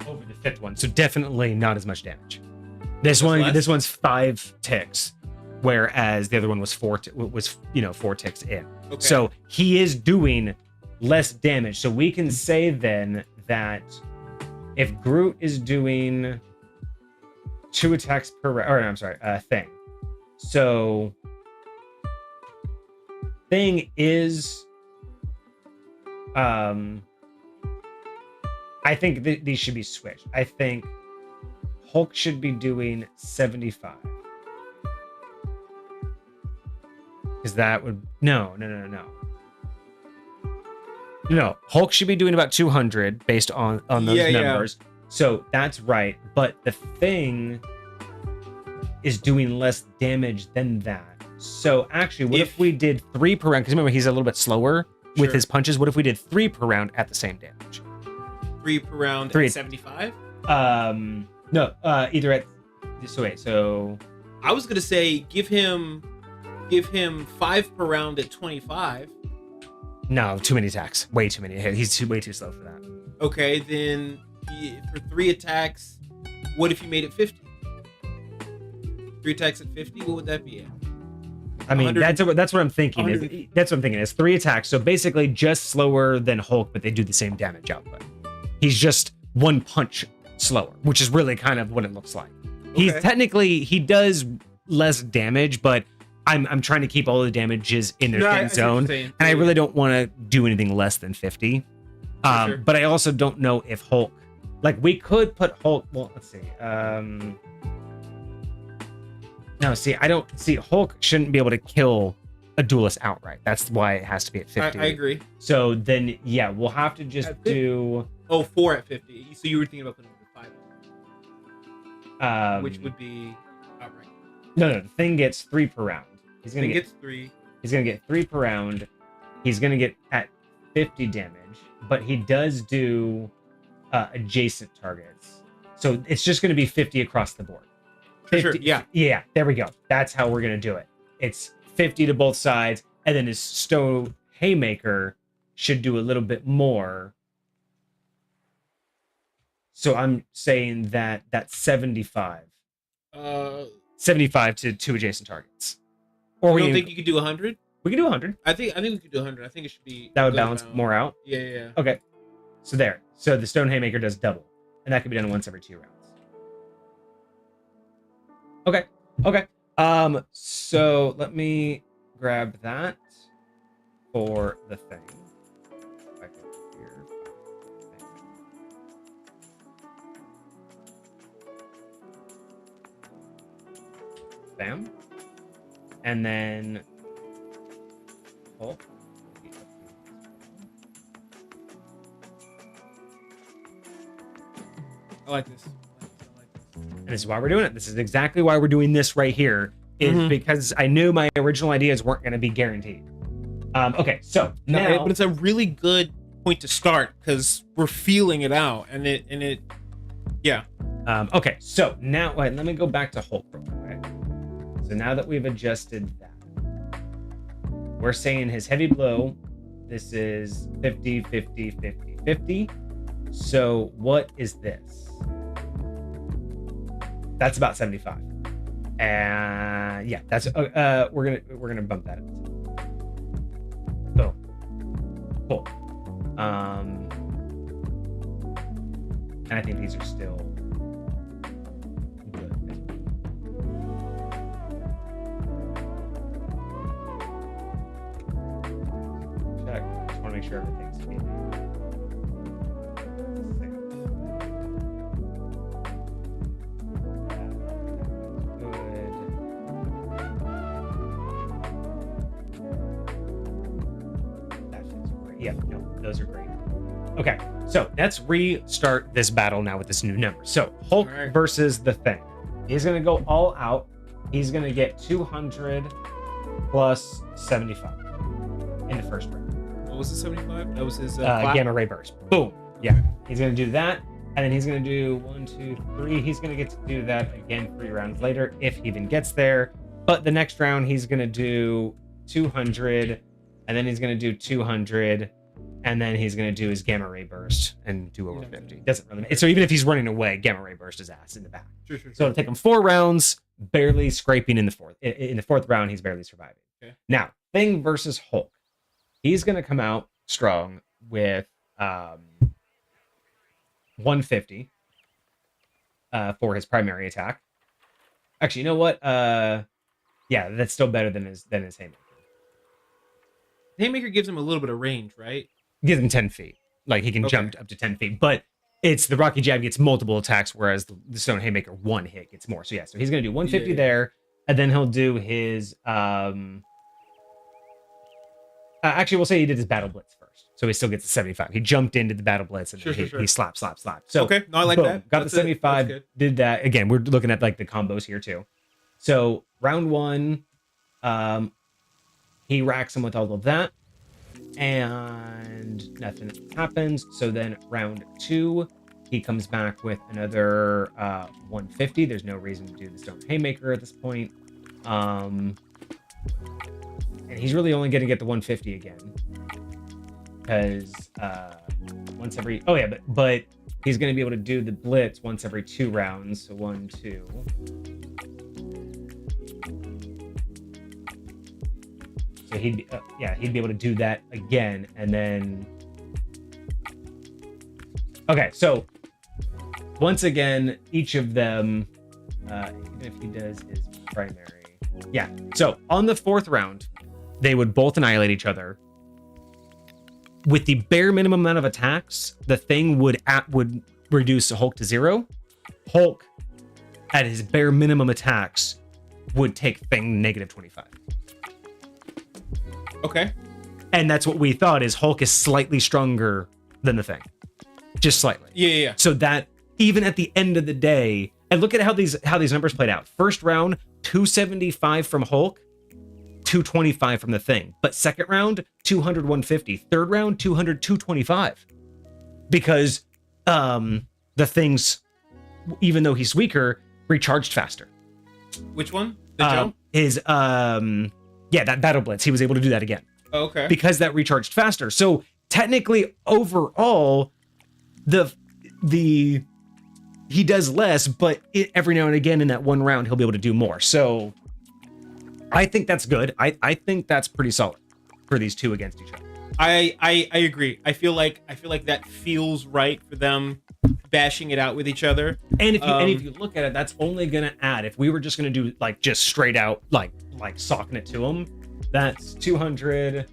Over the 5th one, so definitely not as much damage. This one's 5 ticks, whereas the other one was 4 ticks in. Okay. So he is doing less damage. So we can say then that if Groot is doing 2 attacks per round, or I'm sorry, Thing. So Thing is, I think these should be switched. I think Hulk should be doing 75. Because that would... No. Hulk should be doing about 200 based on those numbers. Yeah. So that's right. But the Thing is doing less damage than that. So actually, what if we did 3 per round? Because remember, he's a little bit slower with his punches. What if we did 3 per round at the same damage? 3 per round at 75? No, either at... So I was going to say give him 5 per round at 25. No, too many attacks. Way too many. He's way too slow for that. Okay, then for 3 attacks, what if you made it 50? 3 attacks at 50, what would that be at? I mean, that's what I'm thinking. That's what I'm thinking. It's 3 attacks, so basically just slower than Hulk, but they do the same damage output. He's just 1 punch slower, which is really kind of what it looks like. Okay. He does less damage, but I'm trying to keep all the damages in their thin zone, and I really don't want to do anything less than 50. Sure. But I also don't know if Hulk, like we could put Hulk. Well, let's see. No, see, I don't see Hulk shouldn't be able to kill a duelist outright. That's why it has to be at 50. I agree. So then, yeah, we'll have to just do 4 at 50. So you were thinking about putting the 5, which would be outright. No, the thing gets 3 per round. He's gonna get 3. He's gonna get 3 per round. He's gonna get at 50 damage, but he does do adjacent targets. So it's just gonna be 50 across the board. 50, sure. Yeah. Yeah. There we go. That's how we're gonna do it. It's 50 to both sides, and then his stone haymaker should do a little bit more. So I'm saying that that's 75. 75 to 2 adjacent targets. Or you don't think you could do 100? We can do 100. I think we could do 100. I think it should be that would balance amount. More out. Yeah. Okay. So there. So the stone haymaker does double, and that can be done once every 2 rounds. Okay. So let me grab that for the thing. Back up here. Bam. And then I like this. And this is why we're doing it. This is exactly why we're doing this right here, is because I knew my original ideas weren't going to be guaranteed. Okay, so now, but it's a really good point to start because we're feeling it out, and it, yeah. Okay, so now wait, let me go back to Hulk real quick. So now that we've adjusted that, we're saying his heavy blow. This is 50, 50, 50, 50. So what is this? That's about 75. And yeah, that's we're gonna bump that up. Boom. Cool. And I think these are still good. Check. Just want to make sure everything's good. Yeah, no, those are great. Okay, so let's restart this battle now with this new number. So Hulk versus the Thing. He's gonna go all out. He's gonna get 200 plus 75 in the first round. What was the 75? That was his gamma ray burst. Boom. Yeah, he's gonna do that, and then he's gonna do 1, 2, 3. He's gonna get to do that again 3 rounds later if he even gets there. But the next round he's gonna do 200. And then he's going to do 200, and then he's going to do his gamma ray burst and do over 50. Doesn't really matter. So even if he's running away, gamma ray burst his ass in the back. Sure. So it'll take him 4 rounds, barely scraping in the fourth. In the 4th round, he's barely surviving. Okay. Now, Thing versus Hulk. He's going to come out strong with 150 for his primary attack. Actually, you know what? Yeah, that's still better than his haymaker. Haymaker gives him a little bit of range, right? Gives him 10 feet. Like he can jump up to 10 feet. But it's the Rocky Jab gets multiple attacks, whereas the Stone Haymaker 1 hit gets more. So yeah, so he's going to do 150 there. And then he'll do his... actually, we'll say he did his Battle Blitz first. So he still gets the 75. He jumped into the Battle Blitz and he slap. So okay, no, I like that. Got the 75, did that. Again, we're looking at like the combos here too. So round 1... he racks him with all of that, and nothing happens. So then round 2, he comes back with another 150. There's no reason to do the Stone Haymaker at this point. And he's really only going to get the 150 again. Because once every... Oh, yeah, but he's going to be able to do the Blitz once every 2 rounds. So 1, 2... So he'd be able to do that again, and then okay. So once again, each of them Even if he does his primary. Yeah. So on the fourth round, they would both annihilate each other. With the bare minimum amount of attacks, the thing would reduce Hulk to 0. Hulk, at his bare minimum attacks, would take thing negative 25. Okay. And that's what we thought is Hulk is slightly stronger than the thing. Just slightly. Yeah. So that even at the end of the day, and look at how these numbers played out. First round, 275 from Hulk, 225 from the thing. But second round, 200, 150. Third round, 200, 225. Because the thing's, even though he's weaker, recharged faster. Which one? The jump? That Battle Blitz. He was able to do that again. Oh, okay. Because that recharged faster. So technically, overall, he does less, but every now and again in that one round, he'll be able to do more. So I think that's good. I think that's pretty solid for these two against each other. I agree. I feel like that feels right for them bashing it out with each other. And if you look at it, that's only gonna add. If we were just gonna do like just straight out like socking it to him, that's 200.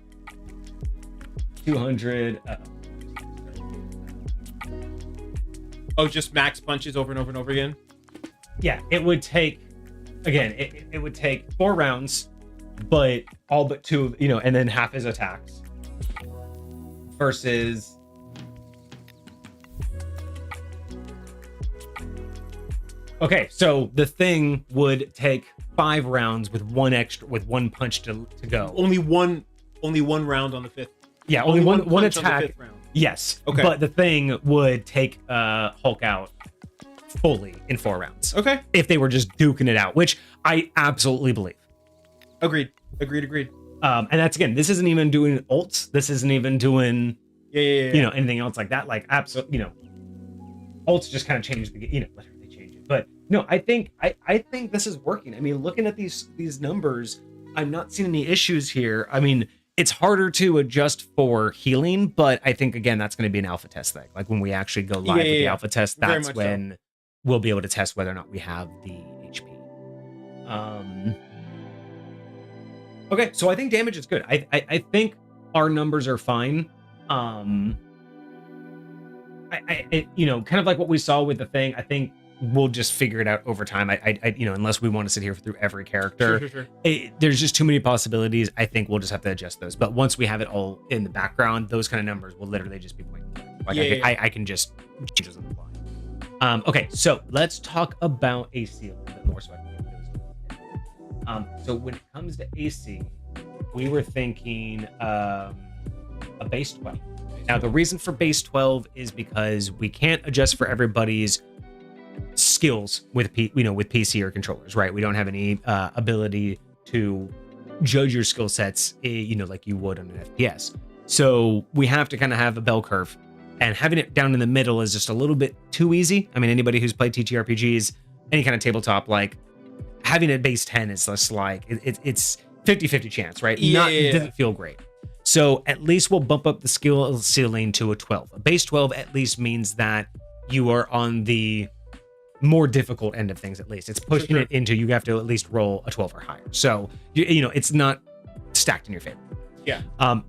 Just max punches over and over and over again. Yeah, it would take it would take 4 rounds, but all but 2, and then half his attacks. Versus okay, so the thing would take 5 rounds with one punch to go. Only one round on the 5th. Yeah, only one attack. On the 5th round. Yes. Okay. But the thing would take Hulk out fully in 4 rounds. Okay. If they were just duking it out, which I absolutely believe. Agreed. And that's, again, this isn't even doing ults. This isn't even doing anything else like that. Like, absolutely, ults just kind of change the game, literally change it. But no, I think this is working. I mean, looking at these numbers, I'm not seeing any issues here. I mean, it's harder to adjust for healing, but I think, again, that's going to be an alpha test thing. Like when we actually go live with the alpha test, that's when we'll be able to test whether or not we have the HP. Okay, so I think damage is good. I think our numbers are fine. Kind of like what we saw with the thing, I think we'll just figure it out over time. Unless we want to sit here through every character. Sure. There's just too many possibilities. I think we'll just have to adjust those. But once we have it all in the background, those kind of numbers will literally just be pointing. I can just change those on the fly. Okay, so let's talk about AC a little bit more so I can get those. So when it comes to AC, we were thinking a base 12. Now, the reason for base 12 is because we can't adjust for everybody's skills with PC or controllers, right? We don't have any ability to judge your skill sets, like you would on an FPS. So we have to kind of have a bell curve, and having it down in the middle is just a little bit too easy. I mean, anybody who's played TTRPGs, any kind of tabletop, like having a base 10 is just like it's 50-50 chance, right? It doesn't feel great. So at least we'll bump up the skill ceiling to a 12. A base 12 at least means that you are on the more difficult end of things. At least it's pushing it into, you have to at least roll a 12 or higher. So it's not stacked in your favor. Yeah.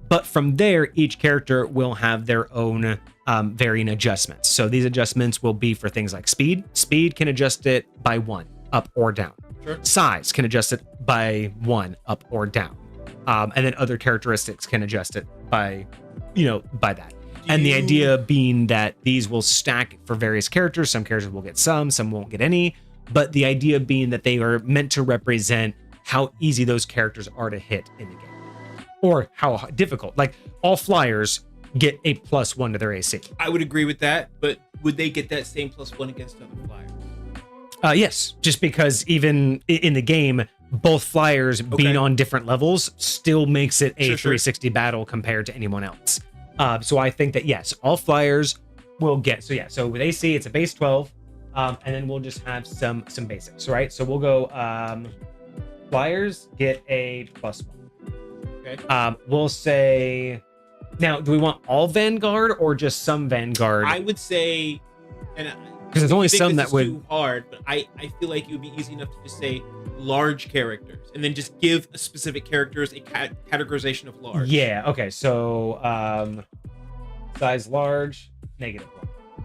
But from there, each character will have their own varying adjustments. So these adjustments will be for things like speed. Speed can adjust it by 1 up or down. Sure. Size can adjust it by 1 up or down. And then other characteristics can adjust it by that. And the idea being that these will stack for various characters. Some characters will get some won't get any. But the idea being that they are meant to represent how easy those characters are to hit in the game. Or how difficult. Like, all flyers get a +1 to their AC. I would agree with that, but would they get that same +1 against other flyers? Yes, just because even in the game, both flyers being on different levels still makes it a 360 battle compared to anyone else. So I think that, yes, all flyers will get. So with AC, it's a base 12, and then we'll just have some basics, right? So we'll go flyers get a +1. Okay. We'll say, now, do we want all Vanguard or just some Vanguard? I would say, and Because there's only some that would too hard, but I feel like it would be easy enough to just say large characters and then just give a specific characters a categorization of large. Yeah. Okay. So size large, -1.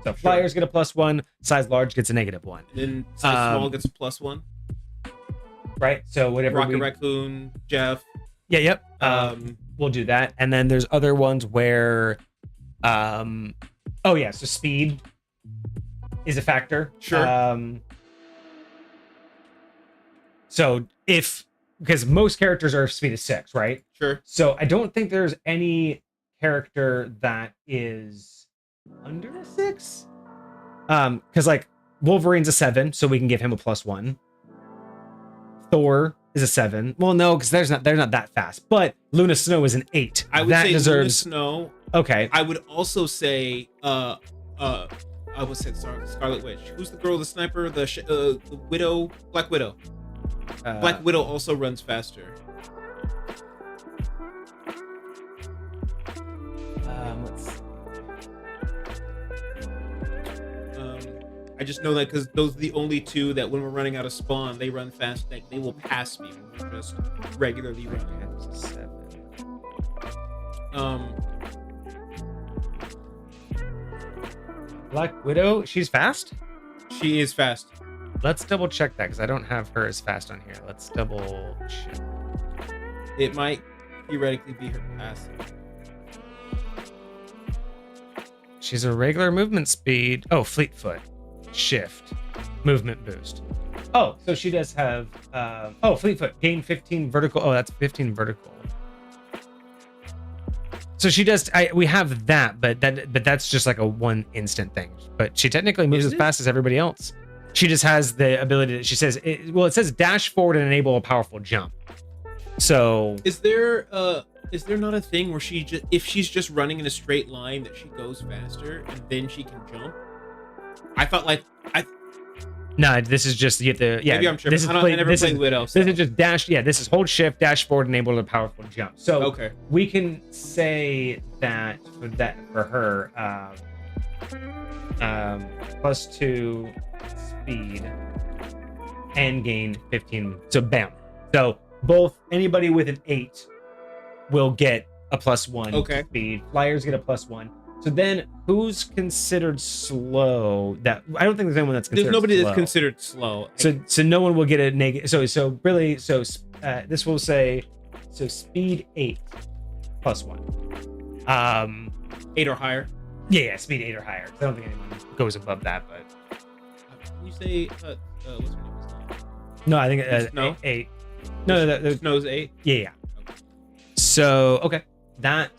So flyers get a +1. Size large gets a -1. And then size small gets a +1. Right. So whatever. Rocket Raccoon, Jeff. Yeah. Yep. We'll do that. And then there's other ones where, oh yeah. So speed is a factor. Sure. So because most characters are speed of 6, right? Sure. So I don't think there's any character that is under a 6. Because like Wolverine's a 7, so we can give him a +1. Thor is a 7. Well, no, because they're not that fast. But Luna Snow is an 8. I would say Luna Snow. Okay. I would also say I would say Scarlet Witch. Who's the girl, the sniper, the Widow, Black Widow. Black Widow also runs faster. Let's see. I just know that because those are the only two that when we're running out of spawn, they run fast. They will pass me when we're just regularly running. There's a 7. Black Widow, she's fast? She is fast. Let's double check that because I don't have her as fast on here. Let's double check. It might theoretically be her passive. She's a regular movement speed. Oh, fleet foot. Shift. Movement boost. Oh, so she does have fleet foot. Gain 15 vertical. Oh, that's 15 vertical. So she does. We have that, but that's just like a one instant thing. But she technically moves as fast as everybody else. She just has the ability. She says, it says dash forward and enable a powerful jump. So is there not a thing where if she's just running in a straight line that she goes faster and then she can jump? I thought No, this is just you have to. Yeah, maybe I'm tripping. I never played Widow. So. This is just dash. Yeah, this is hold shift, dash forward, enable a powerful jump. So okay, we can say that for her, +2 speed and gain 15. So bam. So both anybody with an 8 will get a +1 okay. speed. Flyers get a +1. So then, who's considered slow? That I don't think there's anyone that's considered. There's nobody slow. that's considered slow. So no one will get a negative. So really, this will say speed 8 +1. 8 or higher. Yeah, speed 8 or higher. I don't think anyone goes above that. But can you say what's her name? No, I think Snow? 8. No, Snow's 8. Yeah. Okay. So okay. That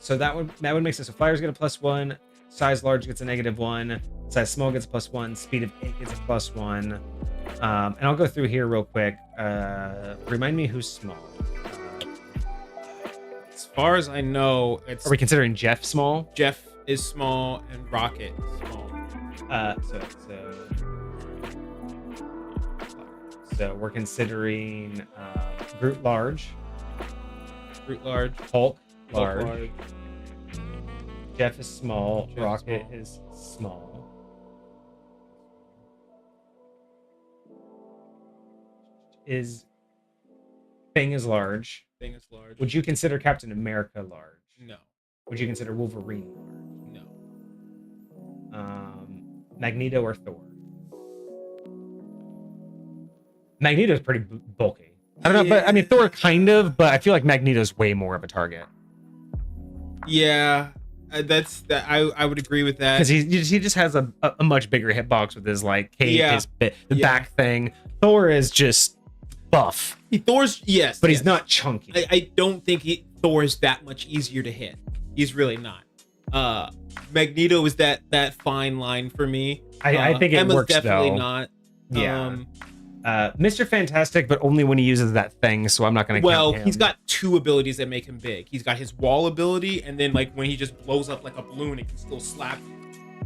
would make sense. So flyers get a +1, size large gets a -1, size small gets a +1, speed of 8 gets a +1. And I'll go through here real quick. Remind me who's small. As far as I know, Are we considering Jeff small? Jeff is small and Rocket is small. So we're considering Groot large. Hulk large. Jeff is small. Rocket is small. Thing is large. Would you consider Captain America large? No. Would you consider Wolverine large? No. Magneto or Thor? Magneto's pretty bulky. I don't know, but I mean Thor kind of, but I feel like Magneto's way more of a target. Yeah, that's that. I would agree with that because he just has a much bigger hitbox with his like cape, his back thing. Thor is just buff. Thor's but he's not chunky. I don't think Thor is that much easier to hit. He's really not. Magneto is that fine line for me. I think it Emma's works definitely though. Not. Yeah. Mr. Fantastic, but only when he uses that thing, so I'm not going to count him. He's got 2 abilities that make him big. He's got his wall ability, and then like when he just blows up like a balloon, it can still slap you.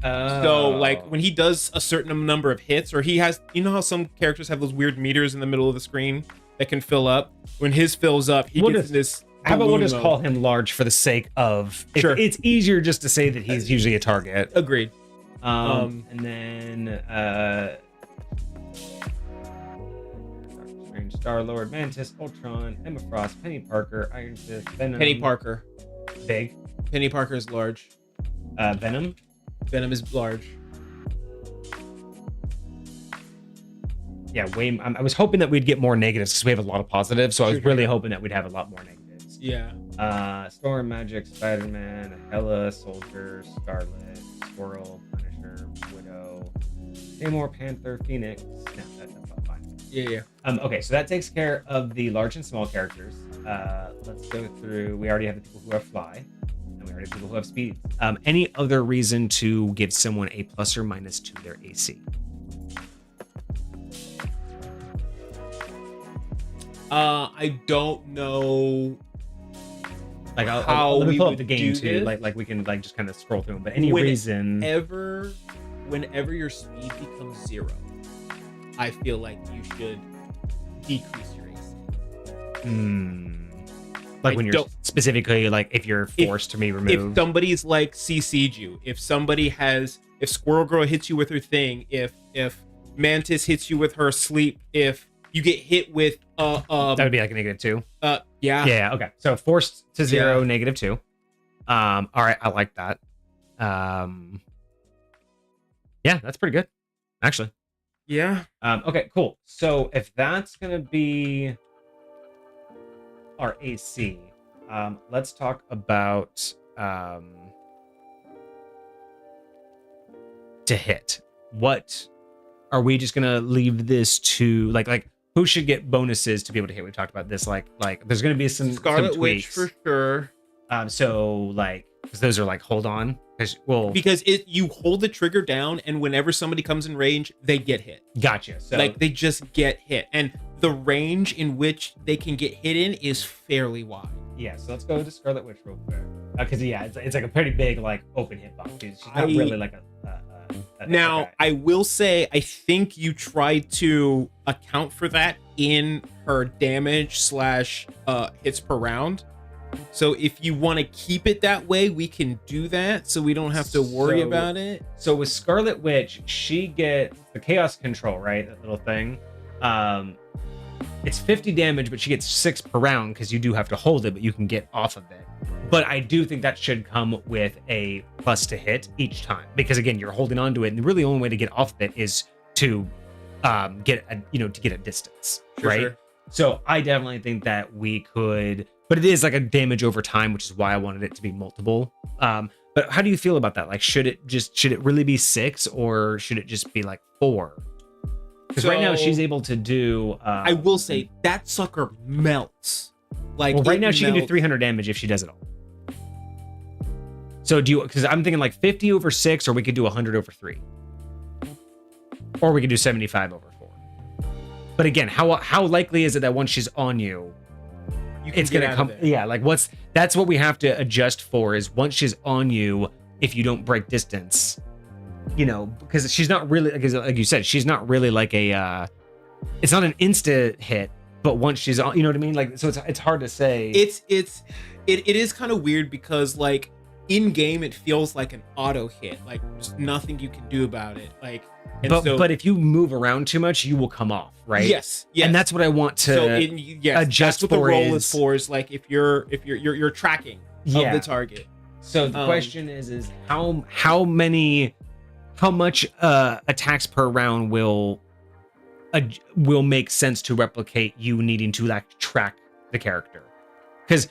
So like when he does a certain number of hits, or he has, you know how some characters have those weird meters in the middle of the screen that can fill up? When his fills up, he gets this. How about we'll just call him large for the sake of... Sure. It's easier just to say that he's usually a target. Agreed. And then Doctor Strange, Star-Lord, Mantis, Ultron, Emma Frost, Penny Parker, Iron Fist, Venom. Penny Parker. Big. Penny Parker is large. Venom. Venom is large. Yeah, I was hoping that we'd get more negatives because we have a lot of positives. So I was really hoping that we'd have a lot more negatives. Yeah. Storm, Magic, Spider-Man, Hela, Soldier, Scarlet, Squirrel, Punisher, Widow, Namor, Panther, Phoenix. No, that's not fine. Yeah. Okay, so that takes care of the large and small characters. Let's go through. We already have the people who have fly, and we already have people who have speed. Any other reason to give someone a plus or minus to their AC? I don't know. Like how let me we pull up would the game do too. this. Like we can like just kind of scroll through them. But any reason? Whenever your speed becomes 0, I feel like you should decrease your AC. Like when you're specifically like if you're forced to be removed. If somebody's like CC'd you, if Squirrel Girl hits you with her thing, if Mantis hits you with her sleep, if you get hit with that would be like a -2. Yeah. Okay. So forced to 0, -2. All right, I like that. Yeah, that's pretty good, actually. Yeah. Okay, cool. So if that's gonna be our AC, let's talk about to hit. What are we just gonna leave this to like who should get bonuses to be able to hit? We've talked about this. Like there's gonna be some Scarlet some Witch for sure. So like because those are like hold on because you hold the trigger down and whenever somebody comes in range they get hit. Gotcha. So like they just get hit and the range in which they can get hit in is fairly wide. Yeah. So let's go to Scarlet Witch real quick because it's like a pretty big like open hitbox. She's not really like a now, I will say, I think you tried to account for that in her damage / hits per round. So if you want to keep it that way, we can do that. So we don't have to worry about it. So with Scarlet Witch, she gets the Chaos Control, right? That little thing. It's 50 damage, but she gets 6 per round because you do have to hold it, but you can get off of it. But I do think that should come with a plus to hit each time because again, you're holding on to it, and the really only way to get off of it is to get a distance, right? Sure. So I definitely think that we could, but it is like a damage over time, which is why I wanted it to be multiple. But how do you feel about that? Like, should it really be 6 or should it just be like 4? Because right now she's able to do. I will say that sucker melts. Like right now she can do 300 damage if she does it all. So because I'm thinking like 50 over 6, or we could do 100 over 3, or we could do 75 over 4. But again, how likely is it that once she's on you it's gonna come? Yeah, like that's what we have to adjust for is once she's on you, if you don't break distance. Because she's not really, like you said, she's not really like it's not an insta hit, but once she's on, you know what I mean? Like, so it's hard to say. It is kind of weird because like in game, it feels like an auto hit, like there's nothing you can do about it. Like, but if you move around too much, you will come off, right? Yes. And that's what I want to adjust that's what for. The roll is for is like if you're tracking of the target. So the question is how much attacks per round will make sense to replicate you needing to like track the character? Because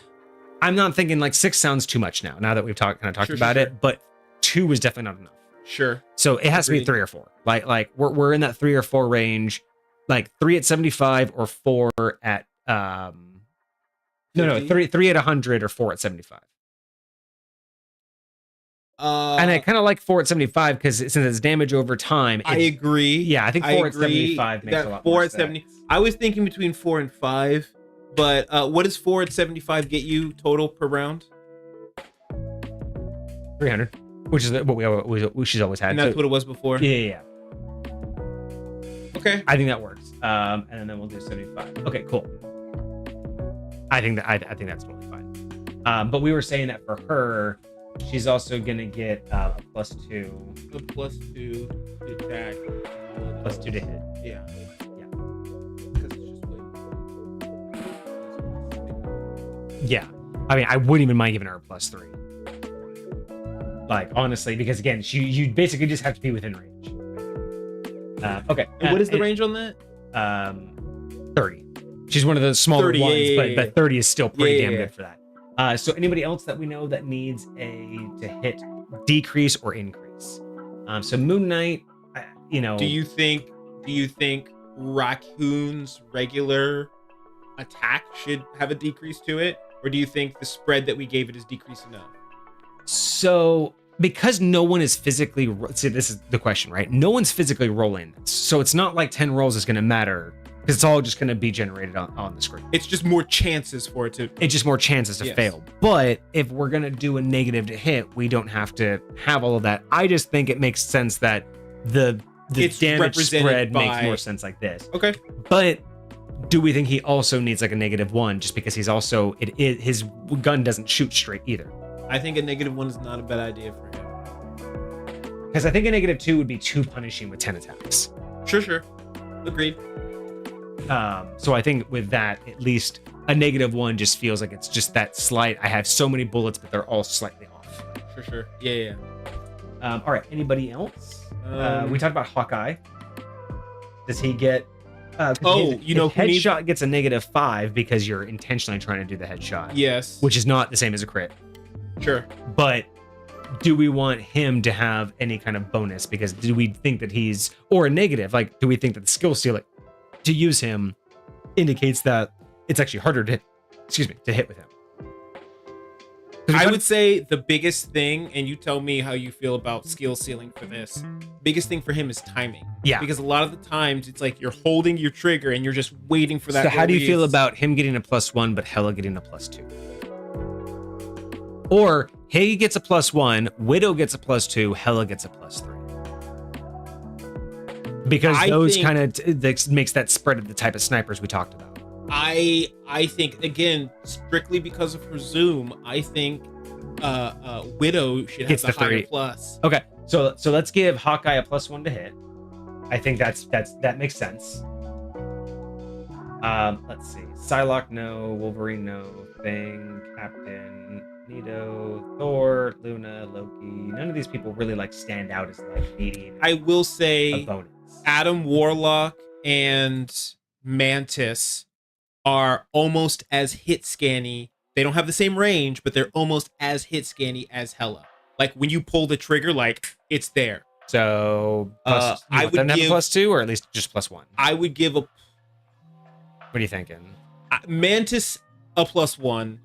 I'm not thinking like 6 sounds too much now that we've talked about it, but 2 is definitely not enough. Sure. So it has to be 3 or 4. Like we're in that 3 or 4 range, like 3 at 75 or 4 at 3 at 100 or 4 at 75. And I kind of like 4 at 75 because since it's damage over time. I agree. Yeah, I think 4 at 75 makes a lot more sense. 4 at 70. I was thinking between 4 and 5, but what does 4 at 75 get you total per round? 300, which is what she's always had. And that's what it was before. Yeah. Okay. I think that works. And then we'll do 75. Okay, cool. I think that's totally fine. But we were saying that for her, She's also gonna get a +2. A +2 to attack. +2 to hit. Yeah. Yeah. Because it's just Yeah. I mean, I wouldn't even mind giving her a +3. Like, honestly, because again, you basically just have to be within range. Okay. And what is the range on that? 30. She's one of the smaller 30, ones, yeah. but 30 is still pretty damn good for that. So anybody else that we know that needs to hit decrease or increase? So Moon Knight, Do you think Raccoon's regular attack should have a decrease to it, or do you think the spread that we gave it is decreased enough? So because no one is physically, see, this is the question, right? No one's physically rolling this, so it's not like 10 rolls is going to matter because it's all just going to be generated on the screen. It's just more chances for it to. It's just more chances to fail. But if we're going to do a negative to hit, we don't have to have all of that. I just think it makes sense that the damage spread makes more sense like this. Okay. But do we think he also needs like a -1 just because he's also his gun doesn't shoot straight either? I think a -1 is not a bad idea for him. Because I think a -2 would be too punishing with 10 attacks. Sure. Agreed. So I think with that, at least a -1 just feels like it's just that slight. I have so many bullets, but they're all slightly off. Sure. Yeah. All right. Anybody else? We talked about Hawkeye. Does he get? Headshot gets a -5 because you're intentionally trying to do the headshot. Yes. Which is not the same as a crit. Sure. But do we want him to have any kind of bonus? Because do we think that he's, or a negative? Like, do we think that the skill ceiling to use him indicates that it's actually harder to hit with him? I would say the biggest thing, and you tell me how you feel about skill ceiling for this. Biggest thing for him is timing. Yeah. Because a lot of the times it's like you're holding your trigger and you're just waiting for that. So how do you feel about him getting a +1 but Hela getting a +2? Or he gets a +1, Widow gets a +2, Hela gets a +3. Because those kind of makes that spread of the type of snipers we talked about. I think, again, strictly because of her zoom, I think Widow should have the higher plus. Okay, so let's give Hawkeye a +1 to hit. I think that makes sense. Let's see. Psylocke, no. Wolverine, no. Thing, Captain, Nito, Thor, Luna, Loki. None of these people really like stand out as like needing. I will say a bonus. Adam Warlock and Mantis are almost as hit scanny. They don't have the same range, but they're almost as hit scanny as Hela. Like when you pull the trigger, like it's there. So I would have give a +2 or at least just +1. I would give a. What are you thinking? Mantis a +1.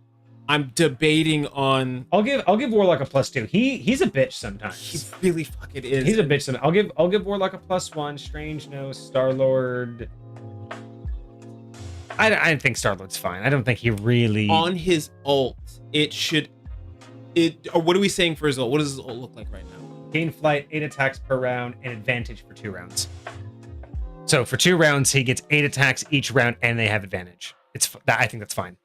I'm debating on. I'll give Warlock a +2. He's a bitch sometimes. He really fucking is. He's a bitch sometimes. I'll give Warlock a +1. Strange, no. Star-Lord. I think Star-Lord's fine. I don't think he really on his ult. Or what are we saying for his ult? What does his ult look like right now? Gain flight, 8 attacks per round, and advantage for 2 rounds. So for 2 rounds, he gets 8 attacks each round, and they have advantage. I think that's fine.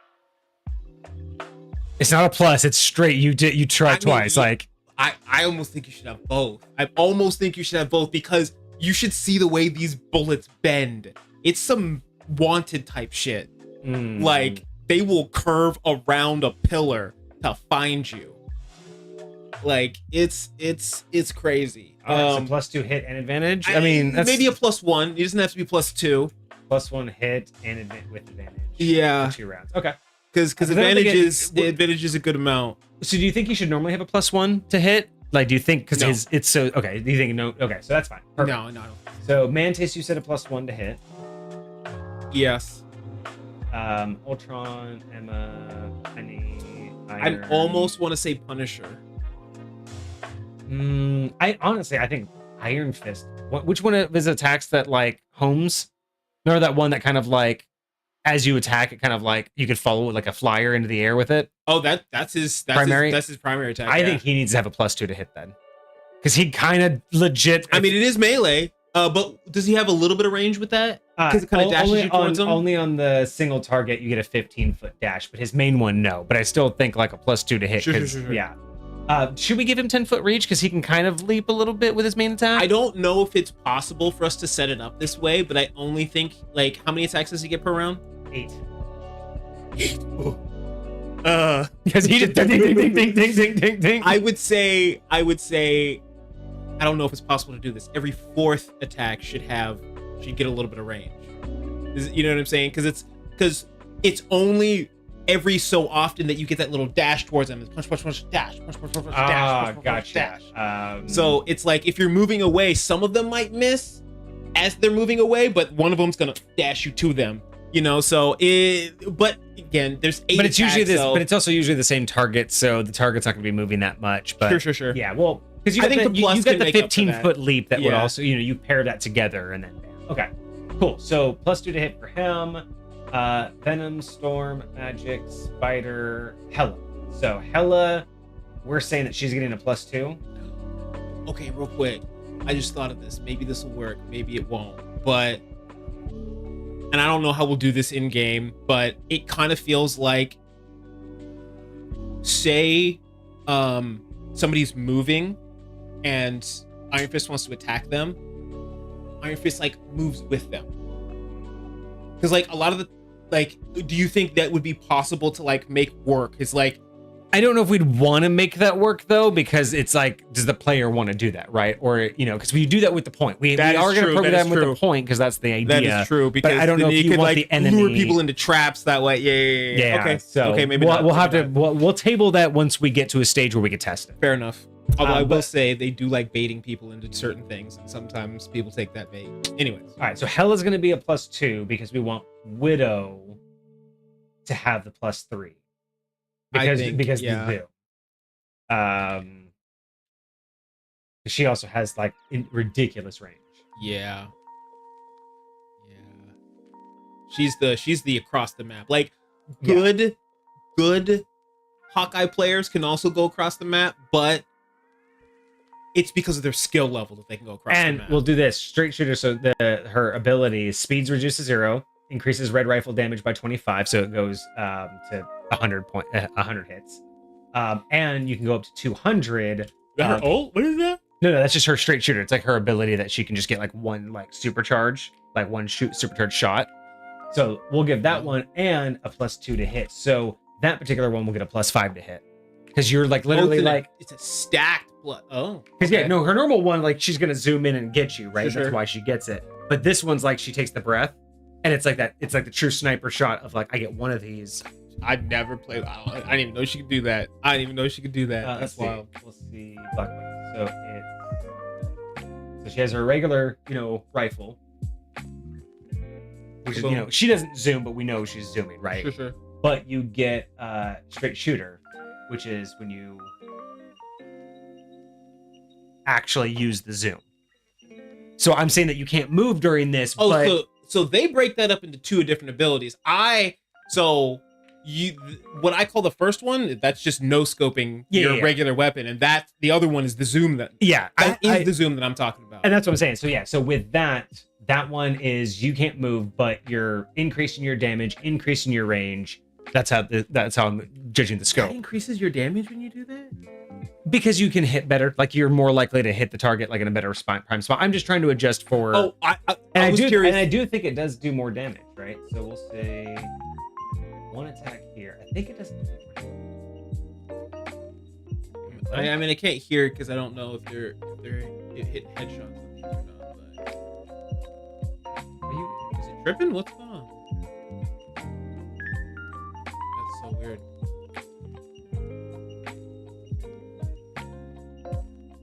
It's not a plus. It's straight. You try twice. Like I almost think you should have both. I almost think you should have both because you should see the way these bullets bend. It's some Wanted type shit. Like they will curve around a pillar to find you. Like it's crazy. So +2 hit and advantage. I mean, that's maybe a +1. It doesn't have to be +2. +1 hit and with advantage. Yeah, for 2 rounds. Okay. Because advantage is a good amount. So do you think you should normally have a +1 to hit? Like, do you think because it's so okay? Do you think no? Okay, so that's fine. Perfect. No. So Mantis, you said a +1 to hit. Yes. Ultron, Emma, Penny, Iron. I almost want to say Punisher. I think Iron Fist. Which one of his attacks that like homes? Remember that one that kind of like, as you attack, it kind of like you could follow like a flyer into the air with it. Oh, that's his primary. That's his primary attack. I think he needs to have a +2 to hit then, because he kind of legit. I mean, it is melee. But does he have a little bit of range with that? Because it kind of dashes you towards him? Only on the single target, you get a 15-foot dash, but his main one, no. But I still think like a +2 to hit. Sure. Yeah. Should we give him 10-foot reach because he can kind of leap a little bit with his main attack? I don't know if it's possible for us to set it up this way, but I only think like how many attacks does he get per round? 8. Because he just ding. I would say I don't know if it's possible to do this. Every 4th attack should get a little bit of range. You know what I'm saying? Because it's only every so often that you get that little dash towards them. It's punch, dash, punch, dash. So it's like if you're moving away, some of them might miss as they're moving away, but one of them's gonna dash you to them. You know, so but again, there's 8 But it's attacks, usually this, so, but it's also usually the same target, so the target's not gonna be moving that much. But sure. Yeah, well, because you I think the plus you got can the make up for 15-foot leap that would Yeah. also, you pair that together and then bam. Okay, cool. So +2 to hit for him. Venom, Storm, Magic, Spider, Hella. So Hella, we're saying that she's getting a +2. Okay, real quick. I just thought of this. Maybe this will work. Maybe it won't. But, and I don't know how we'll do this in game, but it kind of feels like, say, somebody's moving, and Iron Fist wants to attack them. Iron Fist like moves with them. Because like a lot of the do you think that would be possible to like make work? It's like, I don't know if we'd want to make that work though, because it's like, does the player want to do that, right? Or because we do that with the point. We are going to program them with the point because that's the idea. that is true. Because but I don't know if you could want like the enemy lure people into traps that way. Yeah. Okay. So okay, maybe we'll not. we'll table that once we get to a stage where we can test it. Fair enough. Although I will but- say they do like baiting people into certain things, and sometimes people take that bait. Anyways, All right, so Hella's going to be a +2 because we want Widow to have the +3 because yeah. they do. She also has like ridiculous range. Yeah. She's the across the map. Like good Hawkeye players can also go across the map, but it's because of their skill level that they can go across the map. And we'll do this straight shooter. So her ability is speeds reduced to 0, increases red rifle damage by 25, so it goes to 100 hits. And you can go up to 200. What is that? No, that's just her straight shooter. It's like her ability that she can just get like one like supercharge, like one supercharged shot. So we'll give that one and a +2 to hit. So that particular one will get a +5 to hit. Because you're like literally it's a stacked blood. Oh, because yeah, no, her normal one, like she's gonna zoom in and get you, right? Sure. That's why she gets it. But this one's like she takes the breath, and it's like that. It's like the true sniper shot of like I get one of these. I've never played. I didn't even know she could do that. That's wild. We'll see. Black Widow. So she has her regular, rifle. Which is, she doesn't zoom, but we know she's zooming, right? Sure. But you get straight shooter, which is when you actually use the zoom. So I'm saying that you can't move during this. Oh, but so they break that up into 2 different abilities. What I call the first one, that's just no scoping your regular weapon, and that the other one is the zoom that is the zoom that I'm talking about. And that's what I'm saying. So with that one is you can't move, but you're increasing your damage, increasing your range. That's how I'm judging the scope. That increases your damage when you do that? Because you can hit better, like you're more likely to hit the target like in a better prime spot. I'm just trying to adjust for. Oh, I was curious. And I do think it does do more damage, right? So we'll say one attack here. I think it does. I mean, I can't hear it because I don't know if they're hitting headshots on these or not. But is it tripping? What's going on? That's so weird.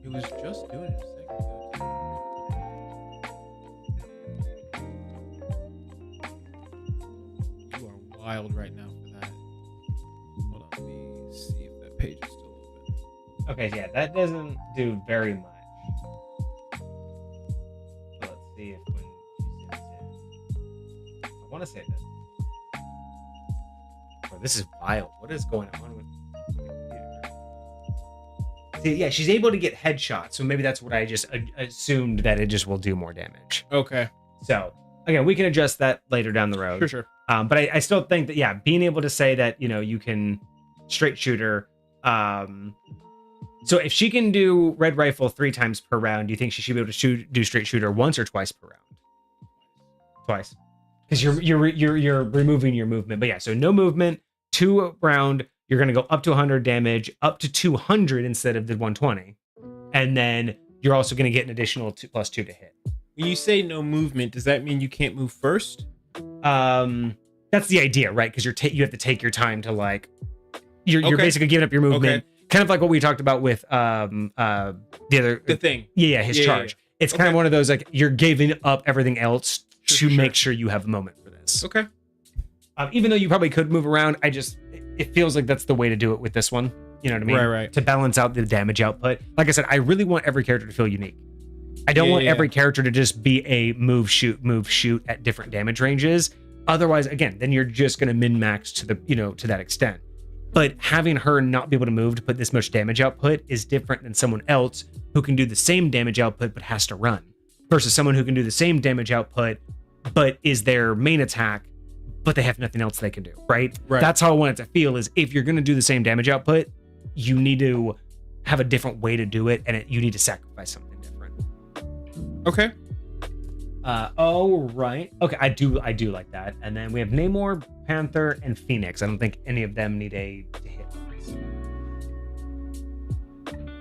It was just doing it a second ago. You are wild right now for that. Hold on, let me see if that page is still open. Okay, yeah, that doesn't do very much. So let's see if when she zooms in. I want to say that. Oh, this is wild. What is going on with the computer? See, yeah, she's able to get headshots, so maybe that's what I just assumed, that it just will do more damage. Okay. So again, we can adjust that later down the road. Sure. But I still think that being able to say that you can straight shooter, So if she can do red rifle 3 times per round, do you think she should be able to do straight shooter once or twice per round? Twice, because you're removing your movement. But yeah, so no movement, 2 round. You're gonna go up to 100 damage, up to 200 instead of the 120, and then you're also gonna get an additional 2+2 to hit. When you say no movement, does that mean you can't move first? That's the idea, right? Because you have to take your time to like you're basically giving up your movement, kind of like what we talked about with the thing. Yeah, his charge. Yeah. It's kind of one of those like you're giving up everything else to make sure you have a moment for this. Okay. Even though you probably could move around, it feels like that's the way to do it with this one. You know what I mean? Right. To balance out the damage output. Like I said, I really want every character to feel unique. I don't want every character to just be a move shoot at different damage ranges. Otherwise, again, then you're just going to min-max to the to that extent. But having her not be able to move to put this much damage output is different than someone else who can do the same damage output but has to run, versus someone who can do the same damage output but is their main attack, but they have nothing else they can do. Right. That's how I want it to feel. Is if you're going to do the same damage output, you need to have a different way to do it, and you need to sacrifice something different. Okay. Right. Okay, I do like that. And then we have Namor, Panther, and Phoenix. I don't think any of them need a hit.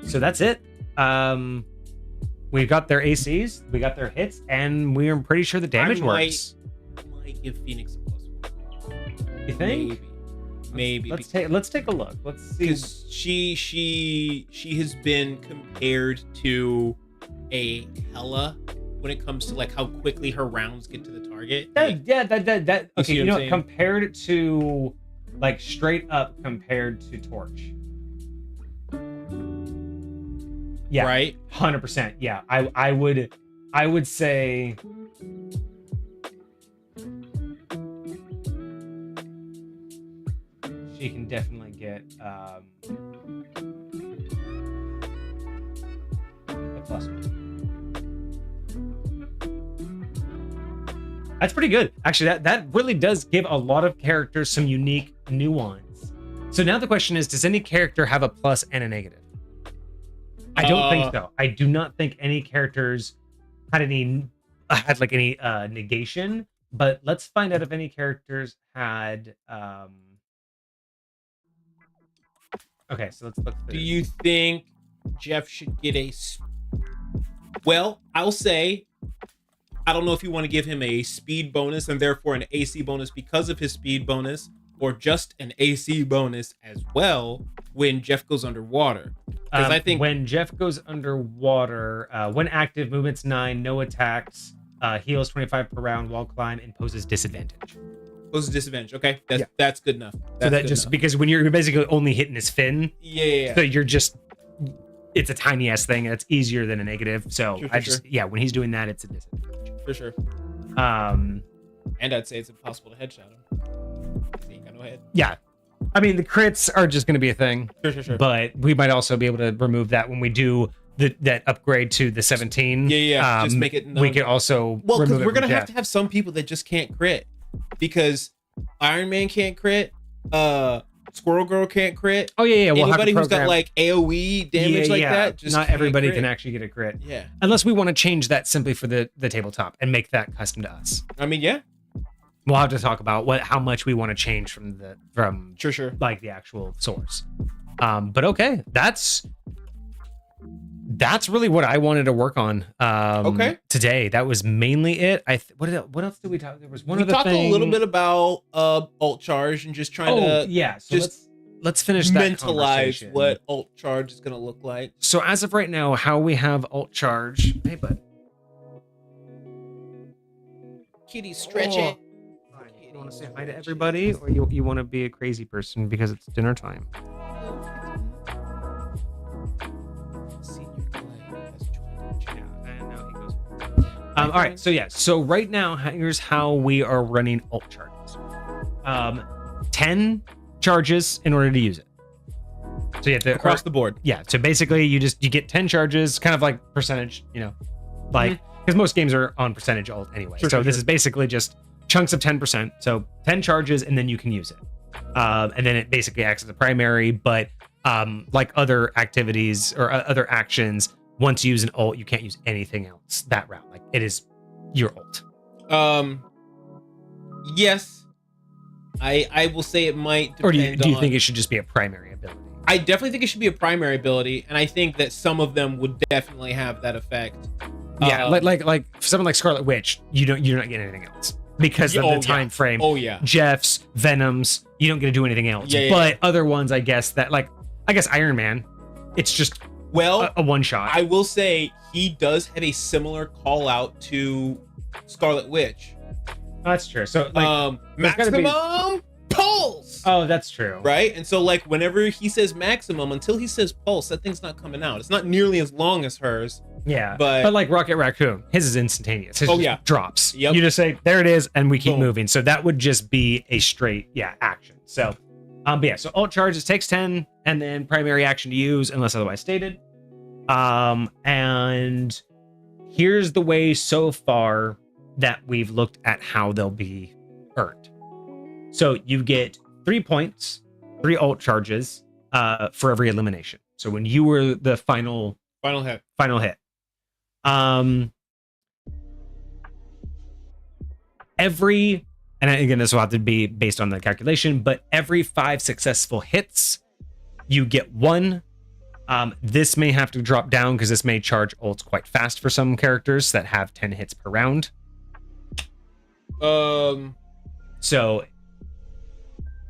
So that's it. We've got their ACs, we got their hits, and we're pretty sure the damage works. I might give Phoenix a +1. You think? Maybe. Let's take a look. Let's see. Because she has been compared to a Hela when it comes to like how quickly her rounds get to the target. That okay, you know, compared to like straight up compared to Torch. Yeah. Right? 100%. Yeah. I would say she can definitely get a +1. That's pretty good. Actually, that really does give a lot of characters some unique nuance. So now the question is, does any character have a plus and a negative? I don't think so. I do not think any characters had any negation, but let's find out if any characters had okay, so let's look. Do you think Jeff should get well, I'll say I don't know if you want to give him a speed bonus and therefore an AC bonus because of his speed bonus, or just an AC bonus as well when Jeff goes underwater. Because I think when Jeff goes underwater, when active, movement's 9, no attacks, heals 25 per round, wall climb, and poses disadvantage. Poses disadvantage. Okay, that's good enough. So that just because when you're basically only hitting his fin, so you're just it's a tiny ass thing, and it's easier than a negative. So when he's doing that, it's a disadvantage for sure. And I'd say it's impossible to headshot him. He ain't got no head. Yeah. I mean, the crits are just going to be a thing. Sure. But we might also be able to remove that when we do that upgrade to the 17. Yeah. Just make it known. We can also because we're going to have some people that just can't crit. Because Iron Man can't crit. Squirrel Girl can't crit. Oh, yeah. We'll anybody who's got like AoE damage that, just not everybody can actually get a crit. Yeah. Unless we want to change that simply for the tabletop and make that custom to us. I mean, yeah. We'll have to talk about how much we want to change from sure like the actual source. But okay, that's really what I wanted to work on today. That was mainly it. What else did we talk? There was one other thing. We talked a little bit about alt charge and just trying to so let's finish that mentalize what alt charge is going to look like. So as of right now, how we have alt charge. Hey, bud. Kitty, stretch it. You want to say hi to everybody, or you want to be a crazy person because it's dinner time? All right, so right now here's how we are running alt charges. 10 charges in order to use it. So you have to across the board. Yeah, so basically you get 10 charges, kind of like percentage, like because most games are on percentage alt anyway. So this is basically just chunks of 10%. So 10 charges, and then you can use it. And then it basically acts as a primary, but Like other activities or other actions, once you use an ult, you can't use anything else that round. Like it is your ult. Yes, I will say it might depend. Or do you think it should just be a primary ability? I definitely think it should be a primary ability, and I think that some of them would definitely have that effect. Yeah, like someone like Scarlet Witch, you're not getting anything else because of the time frame. Oh yeah, Jeff's, Venom's, you don't get to do anything else. But other ones, I guess Iron Man, it's just a one shot. I will say he does have a similar call out to Scarlet Witch. That's true. So like maximum pulse. Oh, that's true. Right? And so like whenever he says maximum, until he says pulse, that thing's not coming out. It's not nearly as long as hers. Yeah. But like Rocket Raccoon, his is instantaneous. His just drops. Yep. You just say, there it is, and we keep moving. So that would just be a straight, action. So but yeah, so ult charges takes 10, and then primary action to use unless otherwise stated. And here's the way so far that we've looked at how they'll be earned. So you get 3 points, 3 ult charges for every elimination. So when you were the final hit. And again, this will have to be based on the calculation, but every 5 successful hits, you get 1. This may have to drop down because this may charge ults quite fast for some characters that have 10 hits per round. So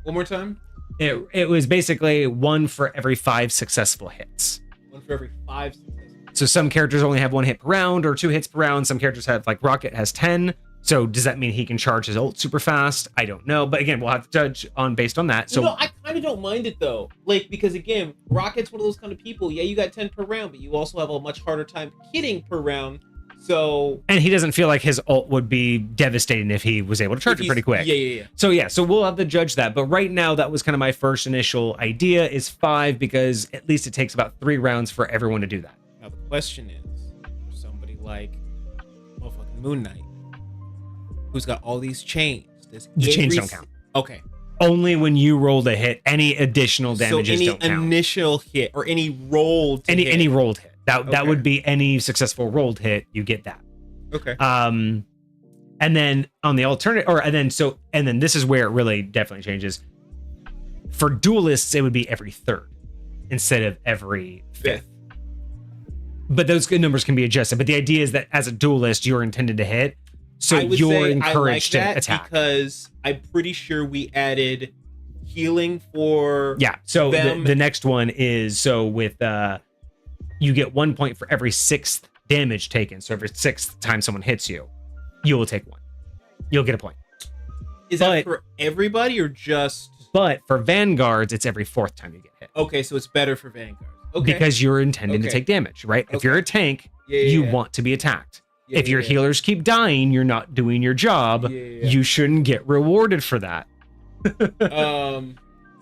one more time. It was basically 1 for every 5 successful hits. 1 for every 5 successful. So some characters only have 1 hit per round or 2 hits per round. Some characters have, like Rocket has 10. So does that mean he can charge his ult super fast? I don't know. But again, we'll have to judge based on that. So I kind of don't mind it though. Like, because again, Rocket's one of those kind of people. Yeah, you got 10 per round, but you also have a much harder time hitting per round. So, and he doesn't feel like his ult would be devastating if he was able to charge it pretty quick. Yeah. So we'll have to judge that. But right now, that was kind of my first initial idea is 5 because at least it takes about 3 rounds for everyone to do that. Now the question is, for somebody like motherfucking Moon Knight, who's got all these chains, the chains don't count. Okay. Only when you roll the hit, any additional damages don't count. So any initial hit or any rolled hit. Any rolled hit. That would be any successful rolled hit, you get that. Okay. And then on the alternate, and then this is where it really definitely changes. For duelists, it would be every 3rd instead of every 5th. But those good numbers can be adjusted. But the idea is that as a duelist, you're intended to hit. So you're encouraged to attack. Because I'm pretty sure we added healing for So the next one is with you get 1 point for every 6th damage taken. So every 6th time someone hits you, you will take 1. You'll get a point. Is that for everybody or just? But for Vanguards, it's every 4th time you get hit. Okay, so it's better for Vanguards. Okay. Because you're intending to take damage, right? If you're a tank, you want to be attacked. If your healers keep dying, you're not doing your job. You shouldn't get rewarded for that.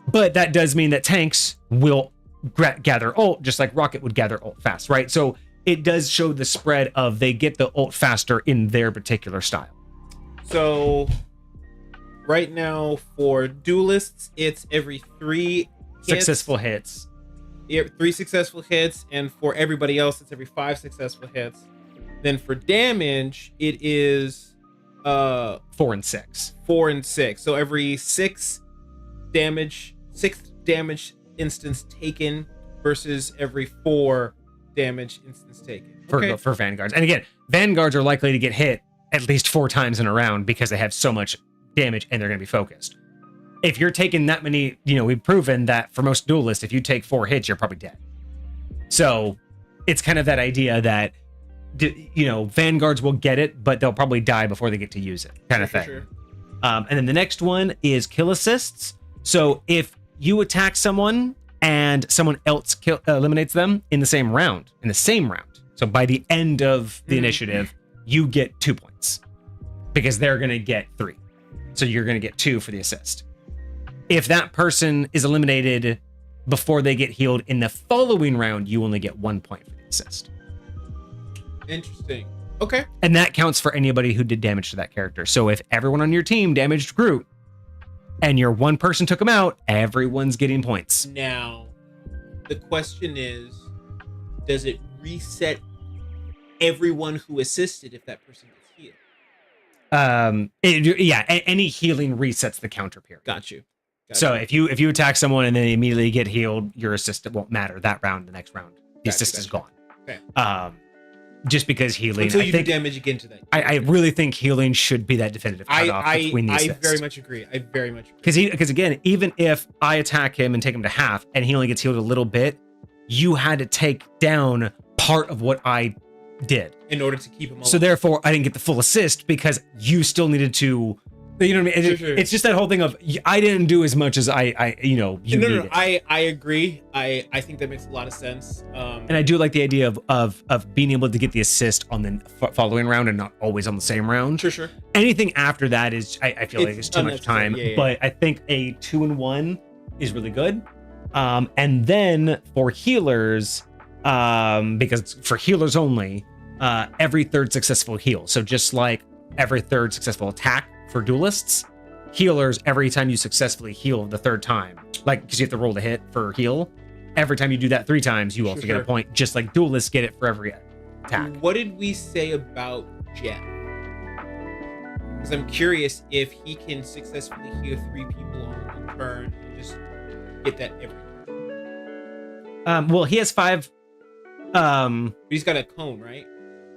But that does mean that tanks will gather ult just like Rocket would gather ult fast, right? So it does show the spread of they get the ult faster in their particular style. So right now for duelists, it's every 3 successful hits. 3 successful hits, and for everybody else, it's every 5 successful hits. Then for damage, it is 4 and 6. 4 and 6. So every 6th damage instance taken versus every 4 damage instance taken. For Vanguards. And again, Vanguards are likely to get hit at least 4 times in a round because they have so much damage and they're going to be focused. If you're taking that many, we've proven that for most duelists, if you take 4 hits, you're probably dead. So it's kind of that idea that, Vanguards will get it, but they'll probably die before they get to use it kind of thing. Sure. And then the next one is kill assists. So if you attack someone and someone else eliminates them in the same round, so by the end of the initiative, you get 2 points because they're going to get 3. So you're going to get 2 for the assist. If that person is eliminated before they get healed in the following round, you only get 1 point for the assist. Interesting. Okay. And that counts for anybody who did damage to that character. So if everyone on your team damaged Groot and your one person took him out, everyone's getting points. Now, the question is, does it reset everyone who assisted if that person gets healed? Any healing resets the counter period. Got you. So if you attack someone and then immediately get healed, your assist won't matter that round. The next round, the assist is gone. Okay. Just because healing, until you do damage again to that. I really think healing should be that definitive cutoff between these. I very much agree. Because again, even if I attack him and take him to half, and he only gets healed a little bit, you had to take down part of what I did in order to keep him alive. So therefore, I didn't get the full assist because you still needed to. You know what I mean? It's just that whole thing of I didn't do as much as you needed. I agree. I think that makes a lot of sense. And I do like the idea of being able to get the assist on the following round and not always on the same round. Sure. Anything after that is I feel like it's too much time. Yeah. But I think a 2-1 is really good. And then for healers, because for healers only, every third successful heal. So just like every third successful attack for duelists, healers, every time you successfully heal the third time, like because you have to roll to hit for heal, every time you do that 3 times, you also get a point, just like duelists get it for every attack. What did we say about Jeff? Because I'm curious if he can successfully heal 3 people on a turn and just get that every turn. Well, he has 5. But he's got a cone, right?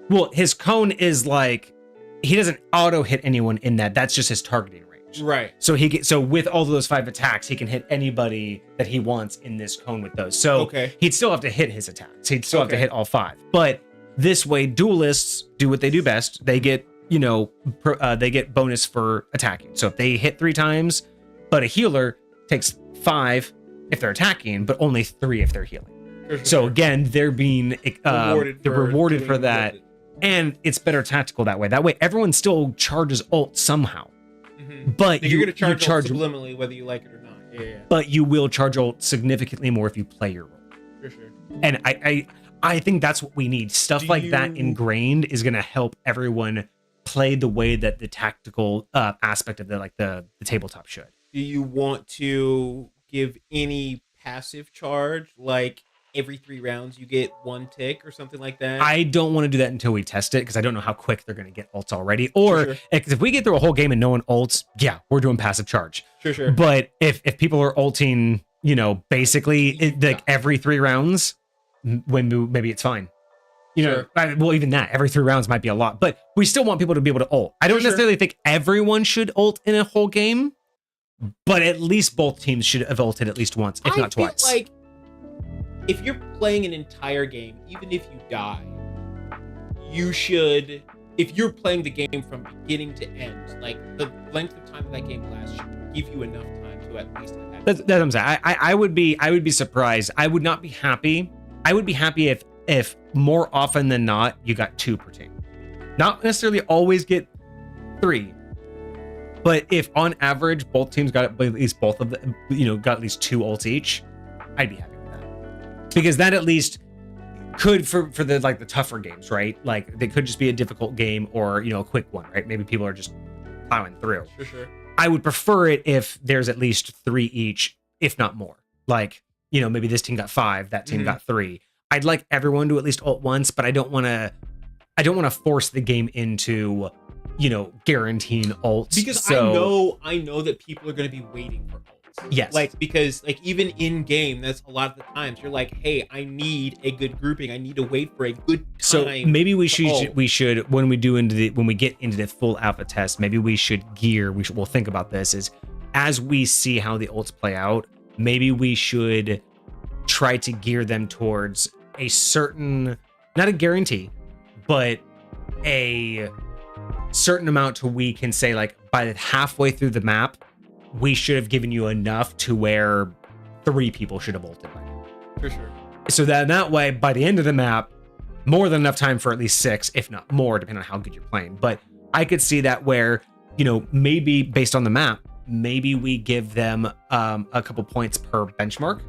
Well, his cone is like he doesn't auto hit anyone in that. That's just his targeting range. Right. So with all of those 5 attacks, he can hit anybody that he wants in this cone with those. So he'd still have to hit his attacks. He'd still have to hit all 5. But this way, duelists do what they do best. They get, they get bonus for attacking. So if they hit 3 times, but a healer takes 5 if they're attacking, but only 3 if they're healing. So again, they're being rewarded for that. And it's better tactical that way. That way, everyone still charges ult somehow. Mm-hmm. But you're going to charge ult subliminally, whether you like it or not. Yeah. But you will charge ult significantly more if you play your role. For sure. And I think that's what we need. Stuff like that ingrained is going to help everyone play the way that the tactical aspect of the tabletop should. Do you want to give any passive charge, like every 3 rounds you get 1 tick or something like that? I don't want to do that until we test it because I don't know how quick they're going to get ults already. Or if we get through a whole game and no one ults, yeah, we're doing passive charge. Sure. But if people are ulting, basically like every 3 rounds, when maybe it's fine. Well, even that every 3 rounds might be a lot, but we still want people to be able to ult. I don't necessarily think everyone should ult in a whole game, but at least both teams should have ulted at least once, if not twice. Like, if you're playing an entire game, even if you die, you should, if you're playing the game from beginning to end, like the length of time that game lasts should give you enough time to at least have That's what I'm saying. I would be surprised. I would not be happy. I would be happy if more often than not you got 2 per team. Not necessarily always get 3. But if on average both teams got at least both of them, got at least 2 ults each, I'd be happy. Because that at least could for the the tougher games, right? Like they could just be a difficult game or a quick one, right? Maybe people are just plowing through. Sure. I would prefer it if there's at least 3 each, if not more. Like, maybe this team got 5, that team got 3. I'd like everyone to at least ult once, but I don't want to force the game into guaranteeing ults. Because I know that people are going to be waiting for ults. Yes. Because even in game, that's a lot of the times you're like, hey, I need a good grouping. I need to wait for a good time. So maybe we should when we get into the full alpha test, maybe we should we'll think about this is as we see how the ults play out, maybe we should try to gear them towards a certain, not a guarantee, but a certain amount to we can say like by halfway through the map, we should have given you enough to where 3 people should have ulted by now. For sure. So that way, by the end of the map, more than enough time for at least 6, if not more, depending on how good you're playing. But I could see that where, maybe based on the map, maybe we give them a couple points per benchmark,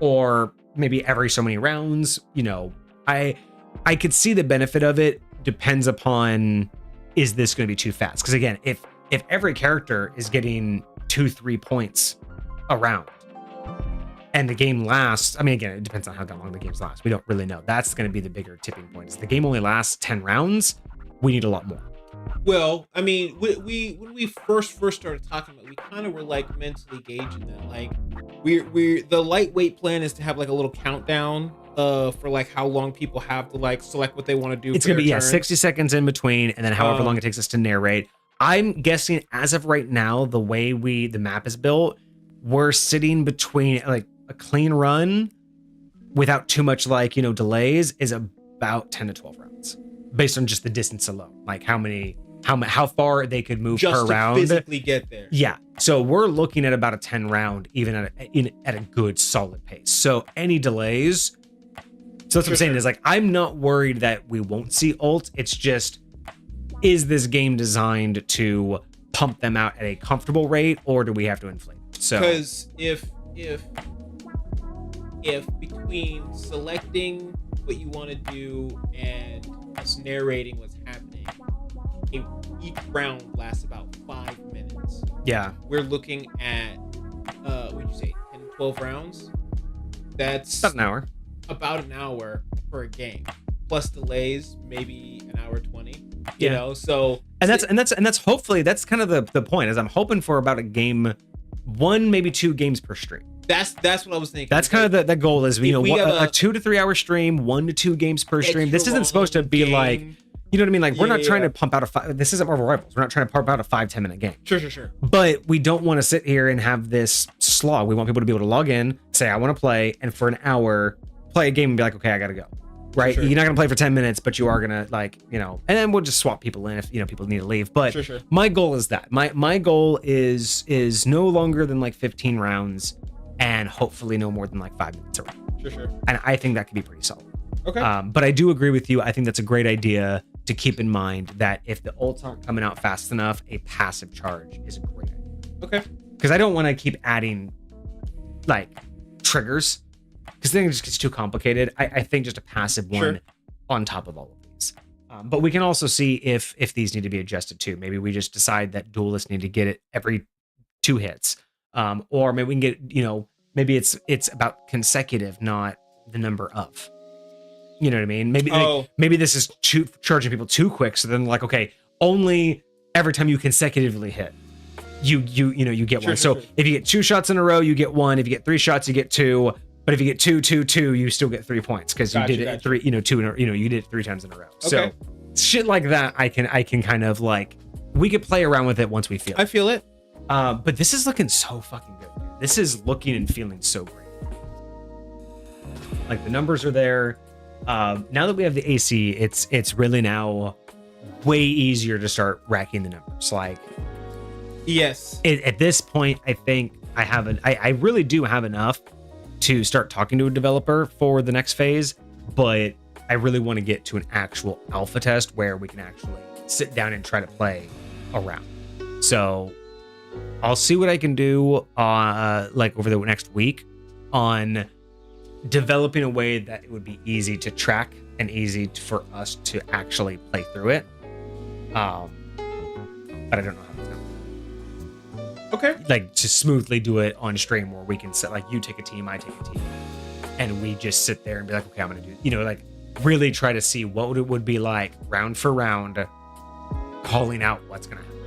or maybe every so many rounds. I could see the benefit of it. Depends upon, is this going to be too fast? Because again, if every character is getting 2-3 points a round, and the game lasts, I mean, again, it depends on how long the games last. We don't really know. That's going to be the bigger tipping point. If the game only lasts 10 rounds, we need a lot more. Well, I mean, we when we first started talking about it, we kind of were like mentally gauging that. Like, we're the lightweight plan is to have like a little countdown for like how long people have to like select what they want to do. It's going to be 60 seconds in between, and then however long it takes us to narrate. I'm guessing as of right now, the way the map is built, we're sitting between like a clean run without too much like, delays is about 10 to 12 rounds based on just the distance alone. Like how far they could move just per round. Physically get there. Yeah. So we're looking at about a 10 round, even at a good solid pace. So any delays. So that's what I'm saying is like, I'm not worried that we won't see ult. It's just, is this game designed to pump them out at a comfortable rate, or do we have to inflate? So because if between selecting what you want to do and us narrating what's happening, each round lasts about 5 minutes. Yeah, we're looking at what would you say, 10 12 rounds? That's about an hour per game, plus delays, maybe an hour 20. You know, so and that's hopefully that's kind of the point, is I'm hoping for about a game, 1 maybe 2 games per stream. That's what I was thinking. That's kind of the goal is, a 2 to 3 hour stream, 1 to 2 games per stream. This isn't supposed to be like, you know what I mean? Like, we're not trying to pump out this isn't Marvel Rivals. We're not trying to pump out a 5-10 minute game. Sure. But we don't want to sit here and have this slog. We want people to be able to log in, say, I want to play, and for an hour, play a game and be like, okay, I got to go. Right? You're not going to play for 10 minutes, but you are going to, like, and then we'll just swap people in if, people need to leave. But my goal is that. My goal is no longer than like 15 rounds, and hopefully no more than like 5 minutes around. Sure. And I think that could be pretty solid. Okay. But I do agree with you. I think that's a great idea to keep in mind, that if the ults aren't coming out fast enough, a passive charge is a great idea. Okay. Because I don't want to keep adding like triggers, because then it just gets too complicated. I think just a passive one on top of all of these. But we can also see if these need to be adjusted too. Maybe we just decide that duelists need to get it every 2 hits. Or maybe we can get, maybe it's about consecutive, not the number of. You know what I mean? Maybe this is charging people too quick. So then like, okay, only every time you consecutively hit, you get one. So if you get 2 shots in a row, you get 1. If you get 3 shots, you get 2. But if you get 2, 2, 2, you still get 3 points because you did it 3, 2, you did it 3 times in a row. Okay. So shit like that, I can kind of like, we could play around with it once we feel it. I feel it. But this is looking so fucking good, dude. This is looking and feeling so great. Like, the numbers are there. Now that we have the AC, it's really now way easier to start racking the numbers. Like, yes, at this point, I think I really do have enough to start talking to a developer for the next phase, but I really want to get to an actual alpha test where we can actually sit down and try to play around. So I'll see what I can do like over the next week on developing a way that it would be easy to track and easy for us to actually play through it. But I don't know how that's going. Okay. Like, to smoothly do it on stream where we can set, like, you take a team, I take a team, and we just sit there and be like, okay, I'm gonna do, like, really try to see what it would be like round for round, calling out what's gonna happen.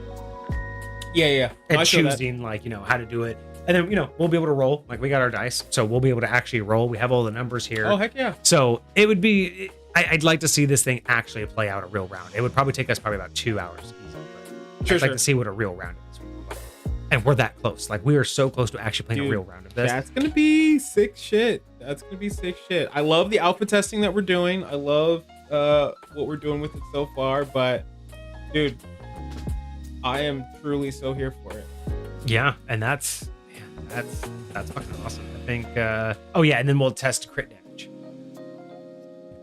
Yeah. And choosing, like, how to do it. And then, we'll be able to roll. Like, we got our dice, so we'll be able to actually roll. We have all the numbers here. Oh, heck yeah. So it would be, I'd like to see this thing actually play out a real round. It would probably take us about 2 hours. I'd like to see what a real round is. And we're that close. Like, we are so close to actually playing a real round of this. That's going to be sick shit. I love the alpha testing that we're doing. I love what we're doing with it so far. But, dude, I am truly so here for it. Yeah, and that's fucking awesome. I think, and then we'll test crit damage.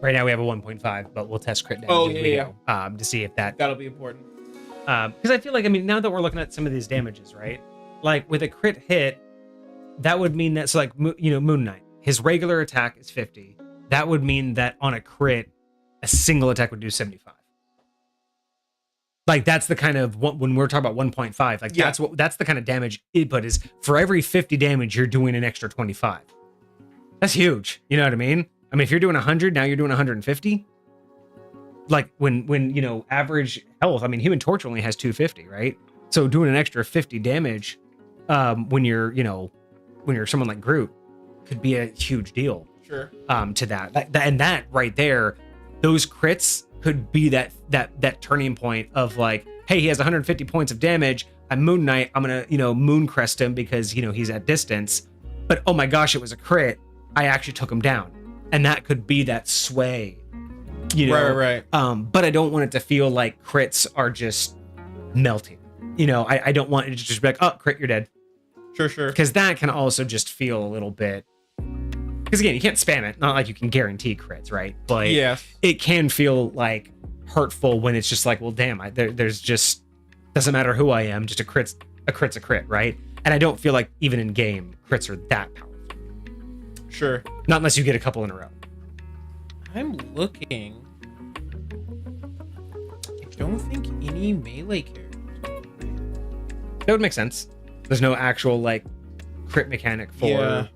Right now we have a 1.5, but we'll test crit damage to see if that'll be important. Because I feel like, now that we're looking at some of these damages, right? Like, with a crit hit, that would mean that, so like, Moon Knight, his regular attack is 50. That would mean that on a crit, a single attack would do 75. Like, that's the kind of, when we're talking about 1.5, like, that's the kind of damage input is, for every 50 damage, you're doing an extra 25. That's huge. You know what I mean? I mean, if you're doing 100, now you're doing 150. Like when you know, average health, I mean, Human Torch only has 250, right? So doing an extra 50 damage when you're, you know, when you're someone like Groot could be a huge deal. Sure. To that and that right there, those crits could be that turning point of like, hey, he has 150 points of damage. I'm Moon Knight. I'm gonna, you know, Moon Crest him because, you know, he's at distance. But oh my gosh, it was a crit. I actually took him down, and that could be that sway. You know, right. But I don't want it to feel like crits are just melting. You know, I don't want it to just be like, oh, crit, you're dead. Sure. Because that can also just feel a little bit. Because again, you can't spam it. Not like you can guarantee crits, right? But yeah, it can feel like hurtful when it's just like, well, damn, there's just doesn't matter who I am, just a crit's a crit, right? And I don't feel like even in game crits are that powerful. Sure. Not unless you get a couple in a row. I'm looking. I don't think any melee characters. That would make sense. There's no actual like crit mechanic for. Yeah.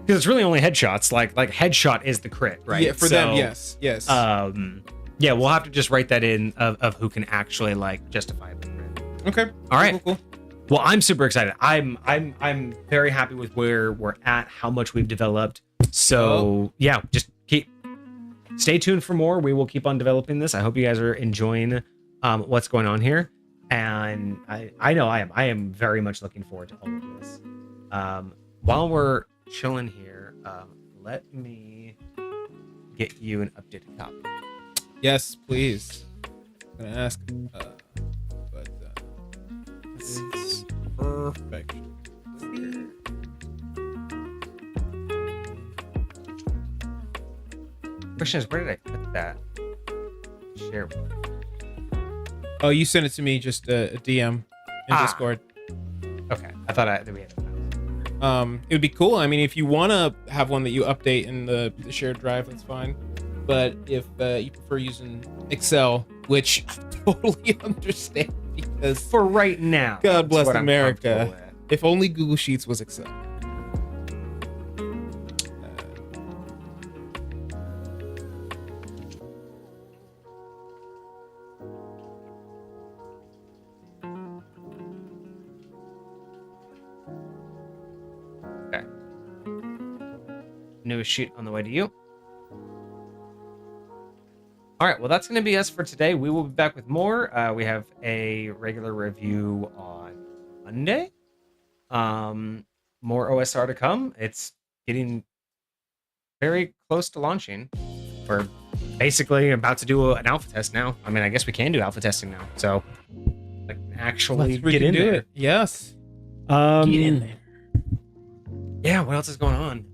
Because it's really only headshots. Like headshot is the crit, right? Yeah, for them, yes. Yeah, we'll have to just write that in of who can actually like justify the crit. Okay. All right. Cool. Well, I'm super excited. I'm very happy with where we're at, how much we've developed. So yeah, just stay tuned for more. We will keep on developing this. I hope you guys are enjoying what's going on here. And I know I am. I am very much looking forward to all of this. While we're chilling here, let me get you an updated copy. Yes, please. I'm gonna ask, but it's perfection. Question is, where did I put that? Share. Oh, you sent it to me, just a DM in Discord. Okay, I thought that we had it. It would be cool. I mean, if you want to have one that you update in the shared drive, that's fine. But if you prefer using Excel, which I totally understand, because for right now, God bless America, if only Google Sheets was Excel. Newest sheet on the way to you. All right, well, that's going to be us for today. We will be back with more. We have a regular review on Monday. More OSR to come. It's getting very close to launching. We're basically about to do an alpha test now. I mean, I guess we can do alpha testing now. So, like, actually get into it. Yes. Get in there. Yeah, what else is going on?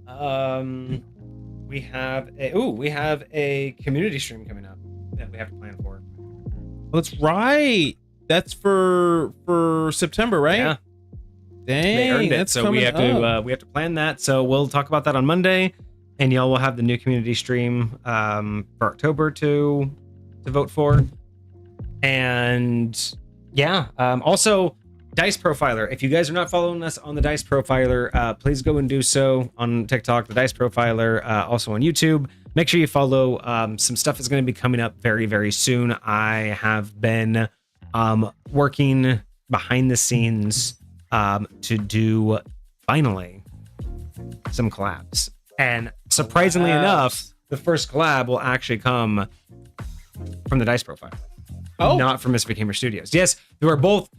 We have a community stream coming up that we have to plan for. Oh, that's right. That's for September, right? Yeah. Dang, they earned it, that's so we have to plan that. So we'll talk about that on Monday, and y'all will have the new community stream for October to vote for. And yeah, also Dice Profiler. If you guys are not following us on the Dice Profiler, please go and do so on TikTok, the Dice Profiler, also on YouTube. Make sure you follow. Some stuff is going to be coming up very, very soon. I have been working behind the scenes to do finally some collabs. And surprisingly enough, the first collab will actually come from the Dice Profiler. Oh, not from Misfit Gamer Studios. Yes, there are both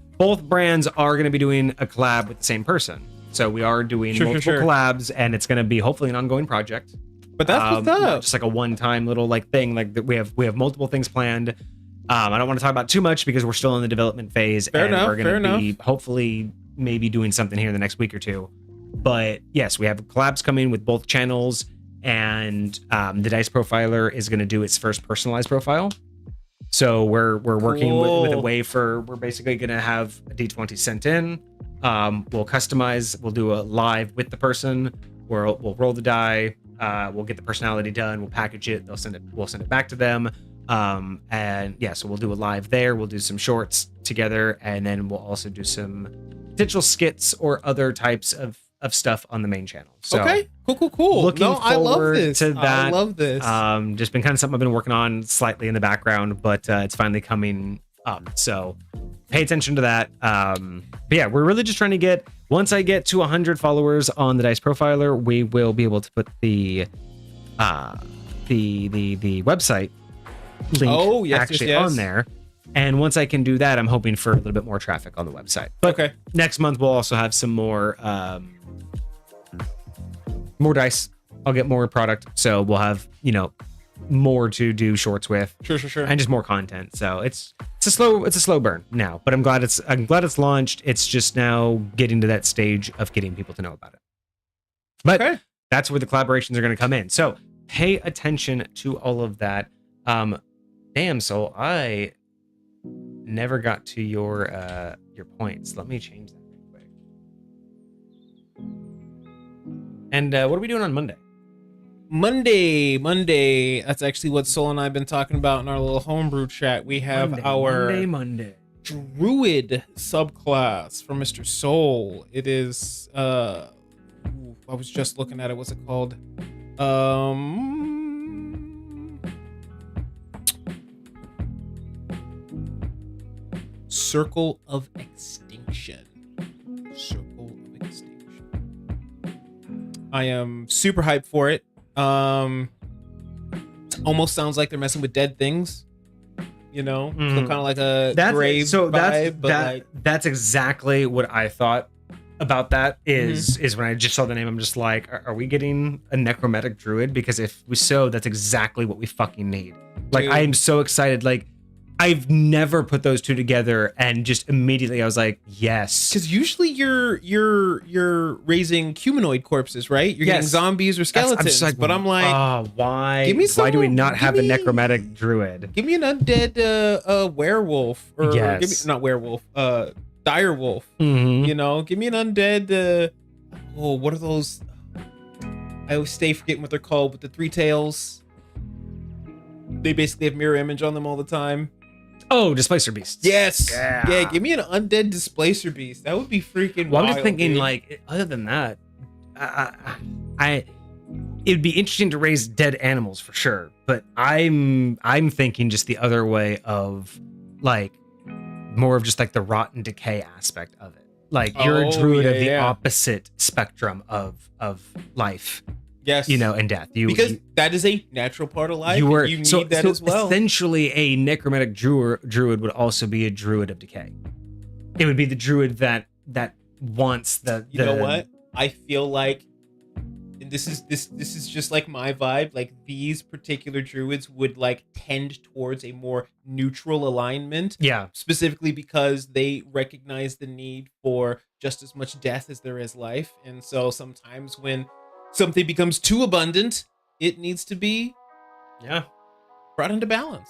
brands are going to be doing a collab with the same person. So we are doing multiple collabs, and it's going to be hopefully an ongoing project. But that's what's up. Just like a one-time little like thing. Like we have multiple things planned. I don't want to talk about too much because we're still in the development phase. Fair enough. We're going to be hopefully maybe doing something here in the next week or two. But yes, we have collabs coming with both channels, and the Dice Profiler is going to do its first personalized profile. So we're working with a way we're basically going to have a D20 sent in. We'll customize. We'll do a live with the person. We'll roll the die. We'll get the personality done. We'll package it. We'll send it back to them. And yeah, so we'll do a live there. We'll do some shorts together, and then we'll also do some potential skits or other types of of stuff on the main channel. So okay, cool. Looking forward I love this. to that. I love this. Just been kind of something I've been working on slightly in the background, but it's finally coming up. So pay attention to that. But yeah, we're really just trying to get, once I get to 100 followers on the Dice Profiler, we will be able to put the website link actually on there. And once I can do that, I'm hoping for a little bit more traffic on the website. But next month we'll also have some more dice. I'll get more product, so we'll have, you know, more to do shorts with. Sure. And just more content. So it's a slow burn now, but I'm glad it's launched. It's just now getting to that stage of getting people to know about it. But that's where the collaborations are going to come in. So pay attention to all of that. Damn, so I never got to your points. Let me change that real quick. And what are we doing on Monday? Monday. That's actually what Sol and I have been talking about in our little homebrew chat. We have Monday. Druid subclass from Mr. Sol. It is I was just looking at it. What's it called? Circle of Extinction. I am super hyped for it. It almost sounds like they're messing with dead things, you know, so kind of like a grave vibe. That's exactly what I thought about that. Is when I just saw the name, I'm just like, are we getting a necromantic druid? Because if we so, that's exactly what we fucking need. Like, dude, I am so excited. Like, I've never put those two together, and just immediately I was like, yes. Because usually you're raising humanoid corpses, right? You're getting zombies or skeletons. But I'm like, why? Why do we not have a necromantic druid? Give me an undead werewolf, or not werewolf, dire wolf. You know, give me an undead. What are those? I always stay forgetting what they're called, with the three tails. They basically have mirror image on them all the time. Oh, displacer beasts. Yes. Yeah. Give me an undead displacer beast. That would be freaking wild. I'm just thinking, dude, like, other than that, it'd be interesting to raise dead animals for sure. But I'm thinking just the other way of, like, more of just like the rot and decay aspect of it. Like, you're a druid of the opposite spectrum of life. Yes, you know, and death. Because that is a natural part of life. You need that as well. Essentially, a necromantic druid would also be a druid of decay. It would be the druid that wants the. You know what? I feel like, and this is just like my vibe. Like, these particular druids would like tend towards a more neutral alignment. Yeah. Specifically because they recognize the need for just as much death as there is life, and so sometimes when something becomes too abundant, it needs to be brought into balance.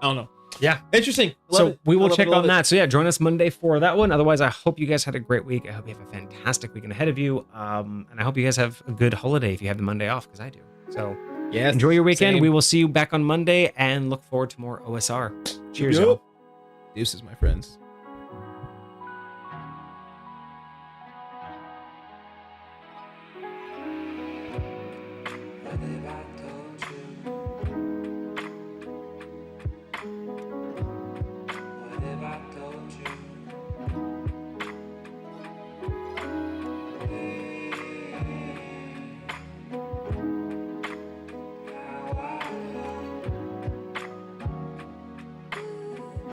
I don't know. Yeah. Interesting. So we will check on that. So yeah, join us Monday for that one. Otherwise, I hope you guys had a great week. I hope you have a fantastic weekend ahead of you. And I hope you guys have a good holiday if you have the Monday off, because I do. So enjoy your weekend. Same. We will see you back on Monday and look forward to more OSR. Cheers, y'all. Deuces, my friends.